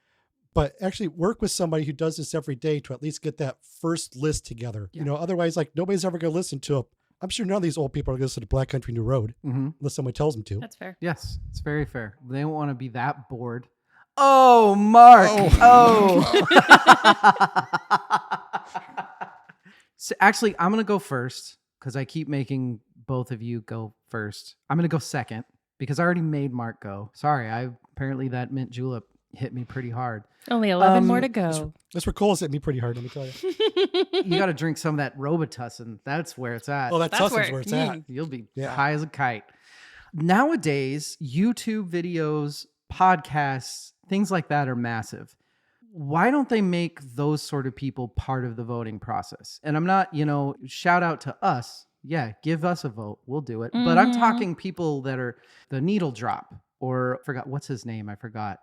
But actually work with somebody who does this every day to at least get that first list together. Yeah. You know, otherwise, like, nobody's ever going to listen to it. I'm sure none of these old people are going to listen to Black Country New Road unless someone tells them to. That's fair. Yes, it's very fair. They don't want to be that bored. Oh, Mark. Oh. So actually, I'm going to go first because I keep making both of you go first. I'm going to go second because I already made Mark go. Sorry, apparently that mint julep hit me pretty hard. Only 11 more to go. That's where Cole's hit me pretty hard, let me tell you. You got to drink some of that Robitussin. That's where it's at. Oh, that's That's Tussin's where it's at. You'll be Yeah. high as a kite. Nowadays, YouTube videos, podcasts, things like that are massive. Why don't they make those sort of people part of the voting process? And I'm not, shout out to us. Yeah, give us a vote. We'll do it. But I'm talking people that are the needle drop or what's his name? I forgot.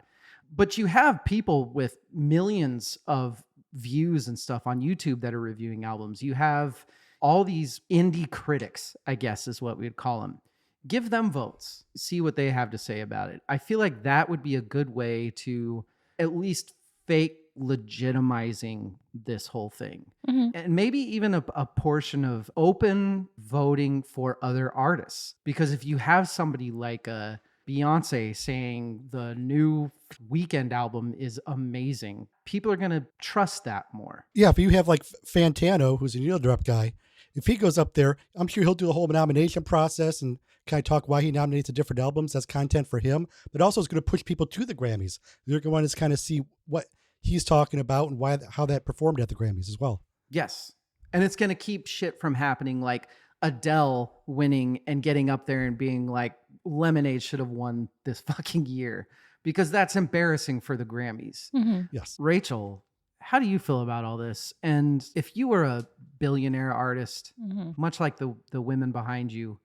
But you have people with millions of views and stuff on YouTube that are reviewing albums. You have all these indie critics, I guess is what we'd call them. Give them votes. See what they have to say about it. I feel like that would be a good way to at least fake legitimizing this whole thing. And maybe even a portion of open voting for other artists. Because if you have somebody like a Beyonce saying the new Weekend album is amazing, people are going to trust that more. Yeah, if you have like Fantano, who's a needle drop guy, if he goes up there, I'm sure he'll do the whole nomination process and kind of talk why he nominates the different albums. That's content for him, but also it's going to push people to the Grammys. They're going to want to kind of see what he's talking about and how that performed at the Grammys as well. Yes. And it's going to keep shit from happening like Adele winning and getting up there and being like, Lemonade should have won this fucking year, because that's embarrassing for the Grammys. Yes. Rachel, how do you feel about all this? And if you were a billionaire artist, much like the women behind you,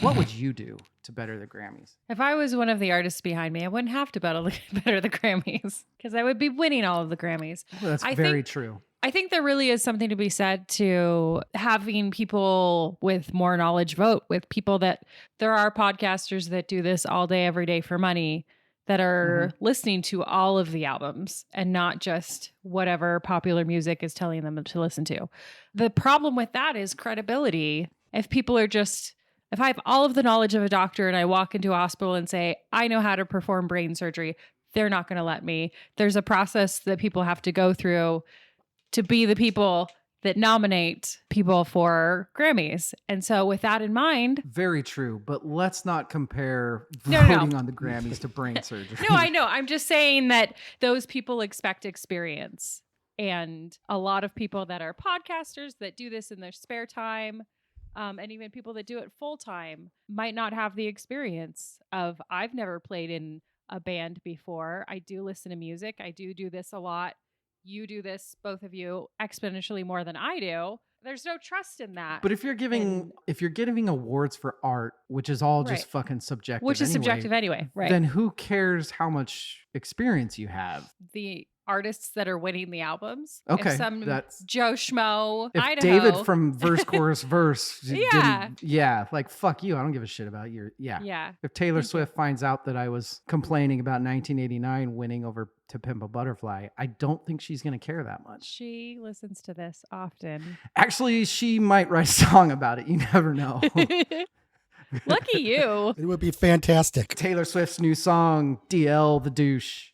what would you do to better the Grammys? If I was one of the artists behind me, I wouldn't have to better the Grammys because I would be winning all of the Grammys. Well, that's very true. I think there really is something to be said to having people with more knowledge vote, with people that there are podcasters that do this all day, every day for money, that are listening to all of the albums and not just whatever popular music is telling them to listen to. The problem with that is credibility. If people are just, if I have all of the knowledge of a doctor and I walk into a hospital and say, I know how to perform brain surgery, they're not going to let me. There's a process that people have to go through to be the people that nominate people for Grammys. And so with that in mind... Very true, but let's not compare No. voting on the Grammys to brain surgery. No, I know. I'm just saying that those people expect experience. And a lot of people that are podcasters that do this in their spare time, and even people that do it full time, might not have the experience of, I've never played in a band before. I do listen to music. I do this a lot. You do this, both of you, exponentially more than I do. There's no trust in that. But if you're giving awards for art, which is all just fucking subjective, which is subjective anyway, right? Then who cares how much experience you have? The artists that are winning the albums. Okay, if some that's Joe Schmo, if Idaho. David from Verse Chorus Verse, Yeah. like fuck you, I don't give a shit about your Yeah. If Taylor Swift finds out that I was complaining about 1989 winning over To Pimp a Butterfly, I don't think she's gonna care that much. She listens to this often. Actually, she might write a song about it. You never know. Lucky you. It would be fantastic. Taylor Swift's new song, DL the Douche.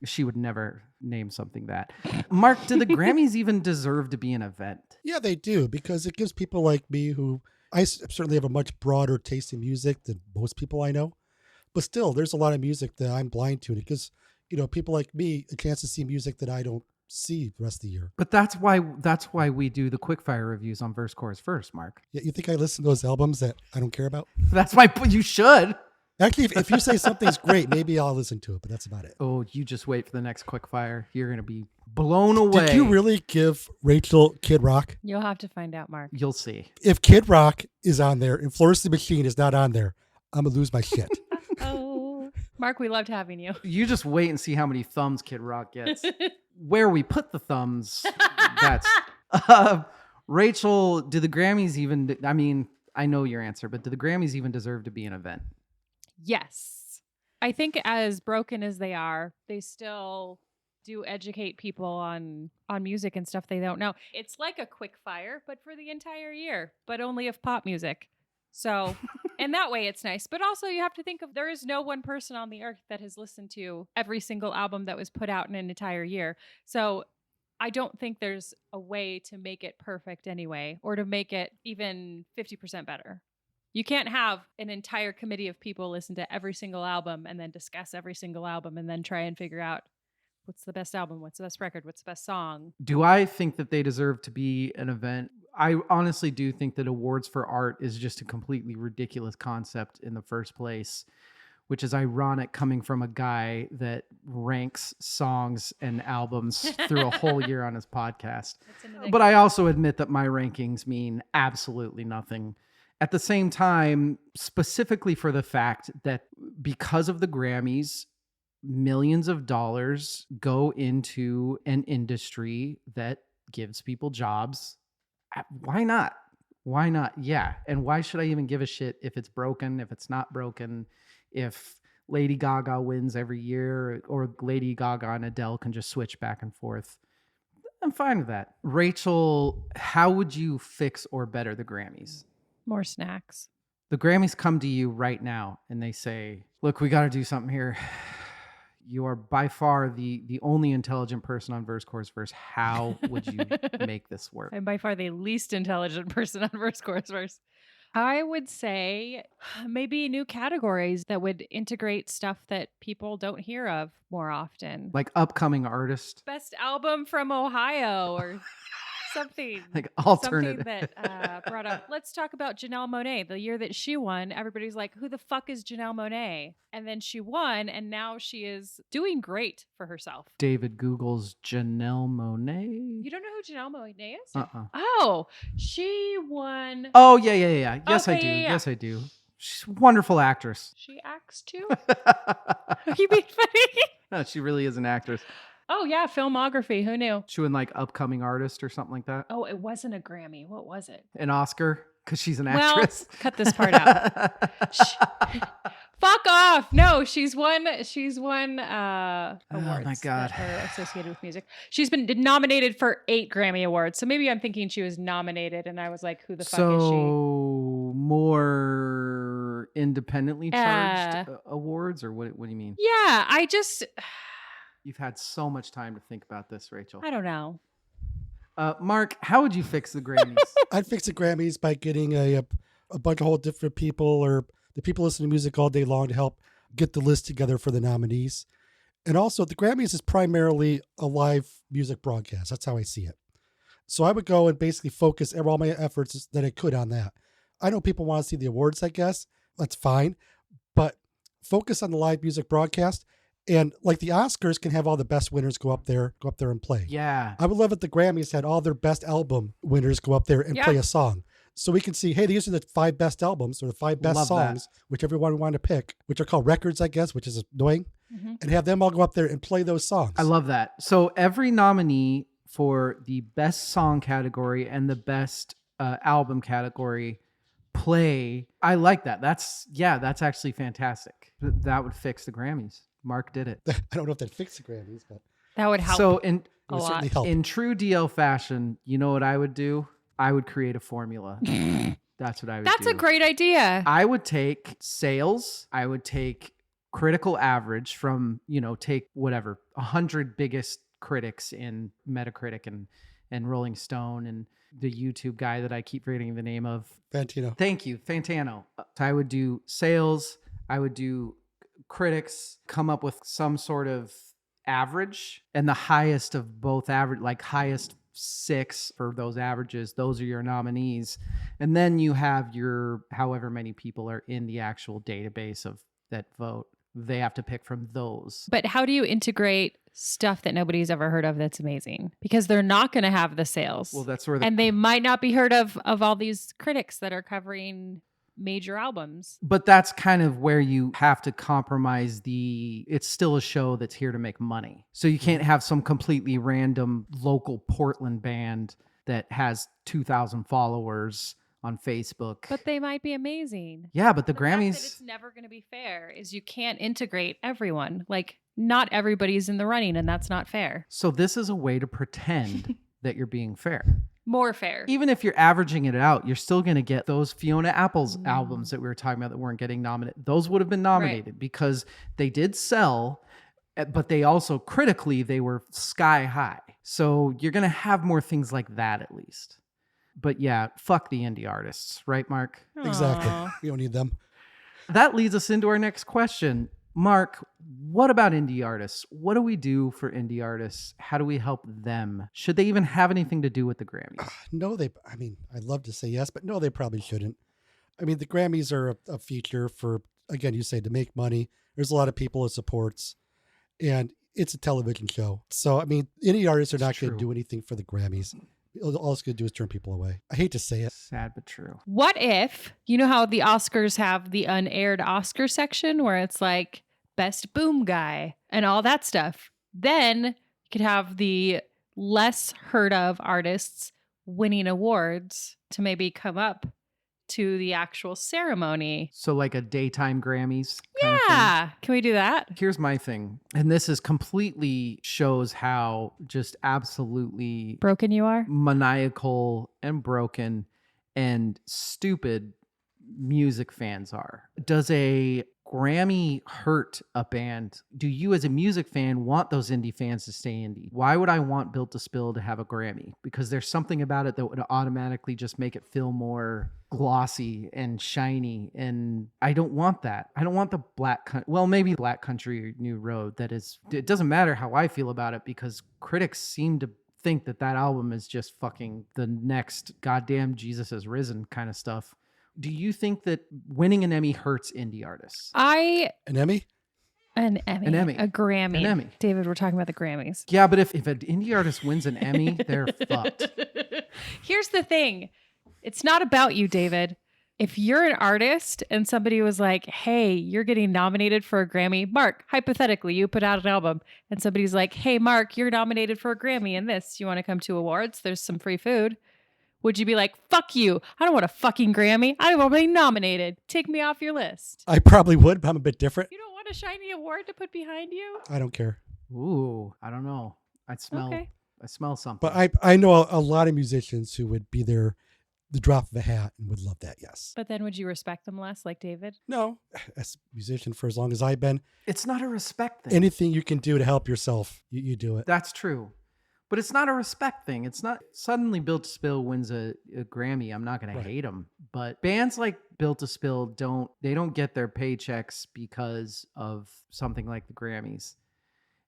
She would never name something that. Mark, do the Grammys even deserve to be an event? Yeah, they do, because it gives people like me who, I certainly have a much broader taste in music than most people I know. But still, there's a lot of music that I'm blind to. And it gives, people like me a chance to see music that I don't see the rest of the year. But that's why we do the quickfire reviews on Verse Chorus Verse, Mark. Yeah, you think I listen to those albums that I don't care about? That's why you should. Actually, if you say something's great, maybe I'll listen to it, but that's about it. Oh, you just wait for the next quickfire. You're going to be blown away. Did you really give Rachel Kid Rock? You'll have to find out, Mark. You'll see. If Kid Rock is on there and Florence the Machine is not on there, I'm going to lose my shit. Oh, Mark, we loved having you. You just wait and see how many thumbs Kid Rock gets. Where we put the thumbs, that's... Rachel, do the Grammys even... I mean, I know your answer, but do the Grammys even deserve to be an event? Yes. I think as broken as they are, they still do educate people on music and stuff they don't know. It's like a quick fire, but for the entire year, but only of pop music. So, and that way it's nice. But also you have to think of, there is no one person on the earth that has listened to every single album that was put out in an entire year. So I don't think there's a way to make it perfect anyway, or to make it even 50% better. You can't have an entire committee of people listen to every single album and then discuss every single album and then try and figure out what's the best album, what's the best record, what's the best song. Do I think that they deserve to be an event? I honestly do think that awards for art is just a completely ridiculous concept in the first place, which is ironic coming from a guy that ranks songs and albums through a whole year on his podcast. But I also admit that my rankings mean absolutely nothing. At the same time, specifically for the fact that because of the Grammys, millions of dollars go into an industry that gives people jobs. Why not? Why not? Yeah. And why should I even give a shit if it's broken, if it's not broken, if Lady Gaga wins every year, or Lady Gaga and Adele can just switch back and forth? I'm fine with that. Rachel, how would you fix or better the Grammys? More snacks. The Grammys come to you right now and they say, look, we got to do something here. You are by far the only intelligent person on Verse, Chorus, Verse. How would you make this work? I'm by far the least intelligent person on Verse, Chorus, Verse. I would say maybe new categories that would integrate stuff that people don't hear of more often. Like upcoming artist? Best album from Ohio or something. Like alternative. Something that brought up. Let's talk about Janelle Monáe. The year that she won, everybody's like, who the fuck is Janelle Monáe? And then she won, and now she is doing great for herself. David Google's Janelle Monáe. You don't know who Janelle Monáe is? Uh-uh. Oh, she won. Oh, yeah. Yes, Okay, I do. yeah. Yes, I do. She's a wonderful actress. She acts too? Are you being funny? No, she really is an actress. Oh, yeah, filmography. Who knew? She won like upcoming artist or something like that. Oh, it wasn't a Grammy. What was it? An Oscar, because she's an Well, actress. cut this part out. Fuck off. No, she's won awards my God. that are associated with music. She's been nominated for 8 Grammy Awards. So maybe I'm thinking she was nominated and I was like, who the fuck is she? So more independently charged awards, or what do you mean? Yeah, You've had so much time to think about this, Rachel. I don't know. Mark, how would you fix the Grammys? I'd fix the Grammys by getting a bunch of whole different people, or the people listening to music all day long, to help get the list together for the nominees. And also, the Grammys is primarily a live music broadcast. That's how I see it. So I would go and basically focus all my efforts that I could on that. I know people want to see the awards, I guess. That's fine. But focus on the live music broadcast. And like the Oscars can have all the best winners go up there and play. Yeah. I would love if the Grammys had all their best album winners go up there and play a song. So we can see, hey, these are the 5 best albums or the 5 best songs, whichever one we want to pick, which are called records, I guess, which is annoying, and have them all go up there and play those songs. I love that. So every nominee for the best song category and the best album category play. I like that. That's actually fantastic. That would fix the Grammys. Mark did it. I don't know if that fixed the Grammys, but That would help. So it would certainly help. in true DL fashion, you know what I would do? I would create a formula. That's what I would do. That's a great idea. I would take sales. I would take critical average from, take whatever, 100 biggest critics in Metacritic and Rolling Stone and the YouTube guy that I keep forgetting the name of. Fantino. Thank you, Fantano. So I would do sales. I would do critics, come up with some sort of average, and the highest of both average, like highest 6 for those averages, those are your nominees. And then you have your however many people are in the actual database of that vote. They have to pick from those. But how do you integrate stuff that nobody's ever heard of that's amazing? Because they're not going to have the sales. Well, that's where and they might not be heard of all these critics that are covering major albums. But that's kind of where you have to compromise it's still a show that's here to make money. So you can't have some completely random local Portland band that has 2,000 followers on Facebook. But they might be amazing. Yeah, but the Grammys. Grammys. Fact that it's never going to be fair is you can't integrate everyone. Like not everybody's in the running, and that's not fair. So this is a way to pretend that you're being fair. More fair. Even if you're averaging it out, you're still going to get those Fiona Apple's albums that we were talking about that weren't getting nominated. Those would have been nominated because they did sell, but they also critically, they were sky high. So you're going to have more things like that at least. But yeah, fuck the indie artists, right, Mark? Exactly. Aw. We don't need them. That leads us into our next question. Mark, what about indie artists? What do we do for indie artists? How do we help them? Should they even have anything to do with the Grammys? No, I'd love to say yes, but no, they probably shouldn't. I mean, the Grammys are a feature for, again, you say to make money. There's a lot of people it supports, and it's a television show. So, I mean, indie artists are not going to do anything for the Grammys. All it's going to do is turn people away. I hate to say it. Sad but true. What if, you know how the Oscars have the unaired Oscar section where it's like best boom guy and all that stuff? Then you could have the less heard of artists winning awards to maybe come up to the actual ceremony. So like a daytime Grammys kind of thing? Yeah. Can we do that? Here's my thing. And this is completely shows how just absolutely Broken you are? maniacal and broken and stupid music fans are. Does a Grammy hurt a band? Do you as a music fan want those indie fans to stay indie? Why would I want Built to Spill to have a Grammy? Because there's something about it that would automatically just make it feel more glossy and shiny, and I don't want that. I don't want the maybe Black Country New Road. That is, it doesn't matter how I feel about it because critics seem to think that album is just fucking the next goddamn Jesus Has Risen kind of stuff. Do you think that winning an Emmy hurts indie artists? An Emmy? An Emmy. A Grammy. An Emmy. David, we're talking about the Grammys. Yeah, but if an indie artist wins an Emmy, they're fucked. Here's the thing. It's not about you, David. If you're an artist and somebody was like, hey, you're getting nominated for a Grammy. Mark, hypothetically, you put out an album and somebody's like, hey, Mark, you're nominated for a Grammy in this. You want to come to awards? There's some free food. Would you be like, fuck you. I don't want a fucking Grammy. I don't want to be nominated. Take me off your list. I probably would, but I'm a bit different. You don't want a shiny award to put behind you? I don't care. Ooh, I don't know. I smell something. But I know a lot of musicians who would be there the drop of a hat and would love that, yes. But then would you respect them less like David? No. As a musician for as long as I've been, it's not a respect thing. Anything you can do to help yourself, you do it. That's true. But it's not a respect thing. It's not suddenly Built to Spill wins a Grammy. I'm not going to hate them. But bands like Built to Spill don't get their paychecks because of something like the Grammys.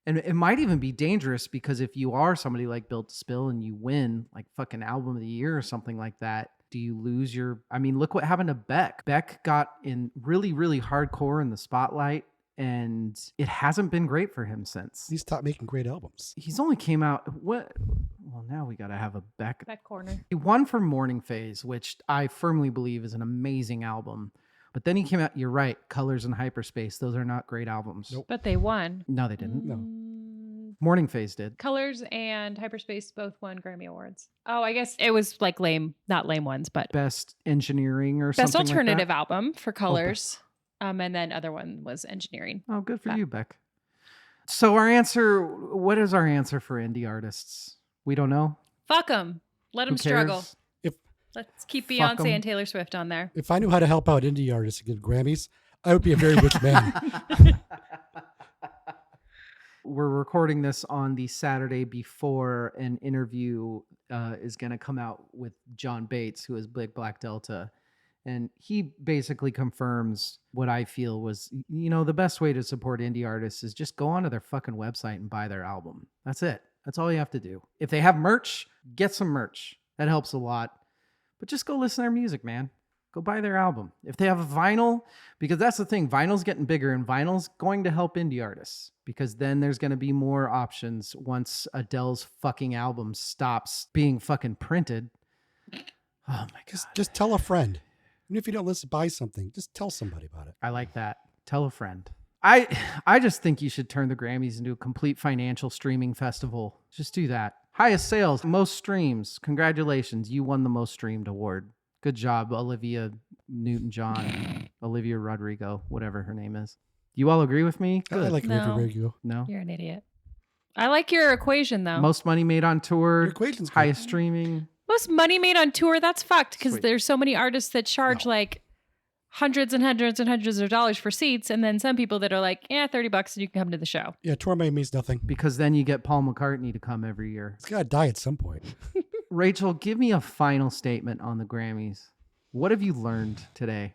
And it might even be dangerous because if you are somebody like Built to Spill and you win like fucking album of the year or something like that, do you lose look what happened to Beck. Beck got in really, really hardcore in the spotlight. And it hasn't been great for him since. He's stopped making great albums. He's only came out. Well, now we got to have a Beck corner. He won for Morning Phase, which I firmly believe is an amazing album. But then he came out, you're right, Colors and Hyperspace. Those are not great albums. Nope. But they won. No, they didn't. No. Morning Phase did. Colors and Hyperspace both won Grammy Awards. Oh, I guess it was like lame, not lame ones, but Best Engineering or Best something Alternative like that? Album for Colors. And then other one was Engineering. Oh, good for you, Beck. So what is our answer for indie artists? We don't know. Fuck them. Let them Who cares? struggle. Let's keep Fuck Beyonce 'em. and Taylor Swift on there. If I knew how to help out indie artists and get Grammys, I would be a very rich man. We're recording this on the Saturday before an interview is going to come out with John Bates, who is Big Black Delta. And he basically confirms what I feel was, the best way to support indie artists is just go onto their fucking website and buy their album. That's it. That's all you have to do. If they have merch, get some merch. That helps a lot. But just go listen to their music, man. Go buy their album. If they have a vinyl, because that's the thing, vinyl's getting bigger and vinyl's going to help indie artists because then there's going to be more options once Adele's fucking album stops being fucking printed. Oh my God. Just tell a friend. Even if you don't listen, buy something. Just tell somebody about it. I like that. Tell a friend. I just think you should turn the Grammys into a complete financial streaming festival. Just do that. Highest sales, most streams. Congratulations. You won the most streamed award. Good job, Olivia Newton-John, Olivia Rodrigo, whatever her name is. You all agree with me? I Good. like No. Ricky. No? You're an idiot. I like your equation though. Most money made on tour, Your equation's good. highest streaming. Most money made on tour, that's fucked because Sweet. there's so many artists that charge like hundreds and hundreds and hundreds of dollars for seats, and then some people that are like, $30 and you can come to the show. Yeah, tour money means nothing. Because then you get Paul McCartney to come every year. It's got to die at some point. Rachel, give me a final statement on the Grammys. What have you learned today?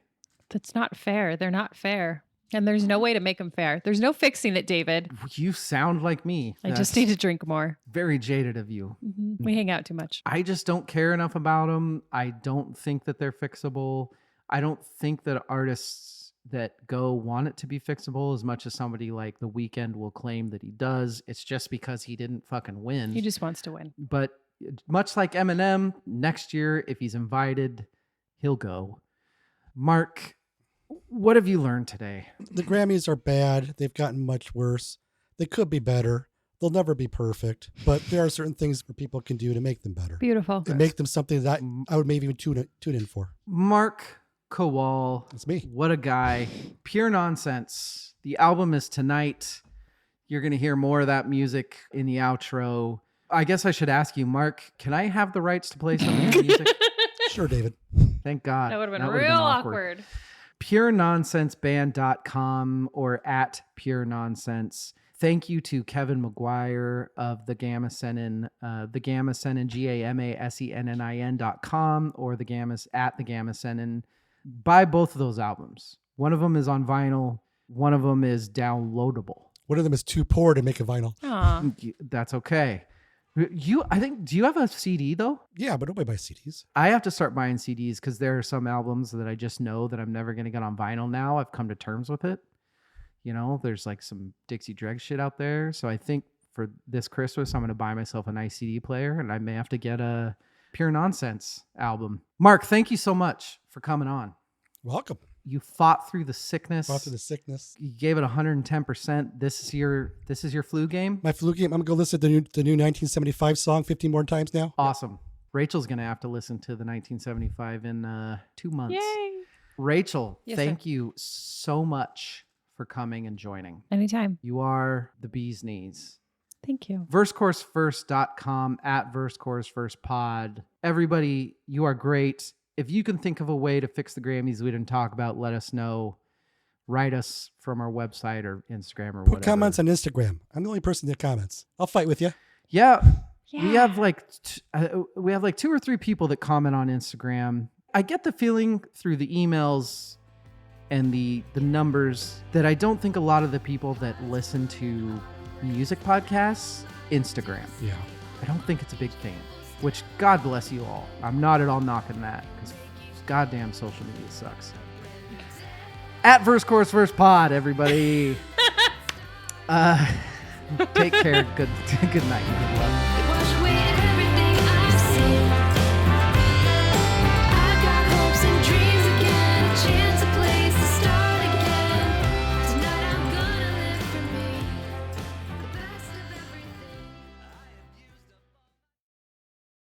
That's not fair. They're not fair. And there's no way to make them fair. There's no fixing it, David. You sound like me. I just need to drink more. Very jaded of you. We hang out too much. I just don't care enough about them. I don't think that they're fixable. I don't think that artists that go want it to be fixable as much as somebody like The Weeknd will claim that he does. It's just because he didn't fucking win. He just wants to win. But much like Eminem, next year, if he's invited, he'll go. Mark, what have you learned today? The Grammys are bad. They've gotten much worse. They could be better. They'll never be perfect, but there are certain things that people can do to make them better. Beautiful. And make them something that I would maybe even tune in for. Mark Kowal. That's me. What a guy. Pure nonsense. The album is tonight. You're going to hear more of that music in the outro. I guess I should ask you, Mark, can I have the rights to play some of your music? Sure, David. Thank God. That would have been would've real awkward. purenonsenseband.com or at Pure Nonsense. Thank you to Kevin McGuire of the Gama Sennin, the Gama Sennin, GAMASENNIN.com, or the Gamas at the Gama Sennin. Buy both of those albums. One of them is on vinyl. One of them is downloadable. One of them is too poor to make a vinyl. Aw. That's okay. Do you have a CD though? Yeah, but nobody buys CDs. I have to start buying CDs because there are some albums that I just know that I'm never going to get on vinyl now. I've come to terms with it. You know, there's like some Dixie Dregs shit out there. So I think for this Christmas, I'm going to buy myself a nice CD player and I may have to get a Pure Nonsense album. Mark, thank you so much for coming on. Welcome. You fought through the sickness. Fought through the sickness. You gave it 110%. This is your flu game. My flu game. I'm gonna go listen to the new 1975 song 15 more times now. Awesome. Rachel's going to have to listen to the 1975 in 2 months. Yay. Rachel, Yes, thank sir. you so much for coming and joining. Anytime. You are the bee's knees. Thank you. VerseCourseFirst.com at VerseCourseFirstPod. Everybody, you are great. If you can think of a way to fix the Grammys we didn't talk about, let us know. Write us from our website or Instagram or whatever. Put comments on Instagram. I'm the only person that comments. I'll fight with you. Yeah. Yeah. We have like 2 or 3 people that comment on Instagram. I get the feeling through the emails and the numbers that I don't think a lot of the people that listen to music podcasts Instagram. Yeah. I don't think it's a big thing, which God bless you all. I'm not at all knocking that because goddamn social media sucks. At VerseCourseFirstPod, everybody. Take care. Good night. Good luck.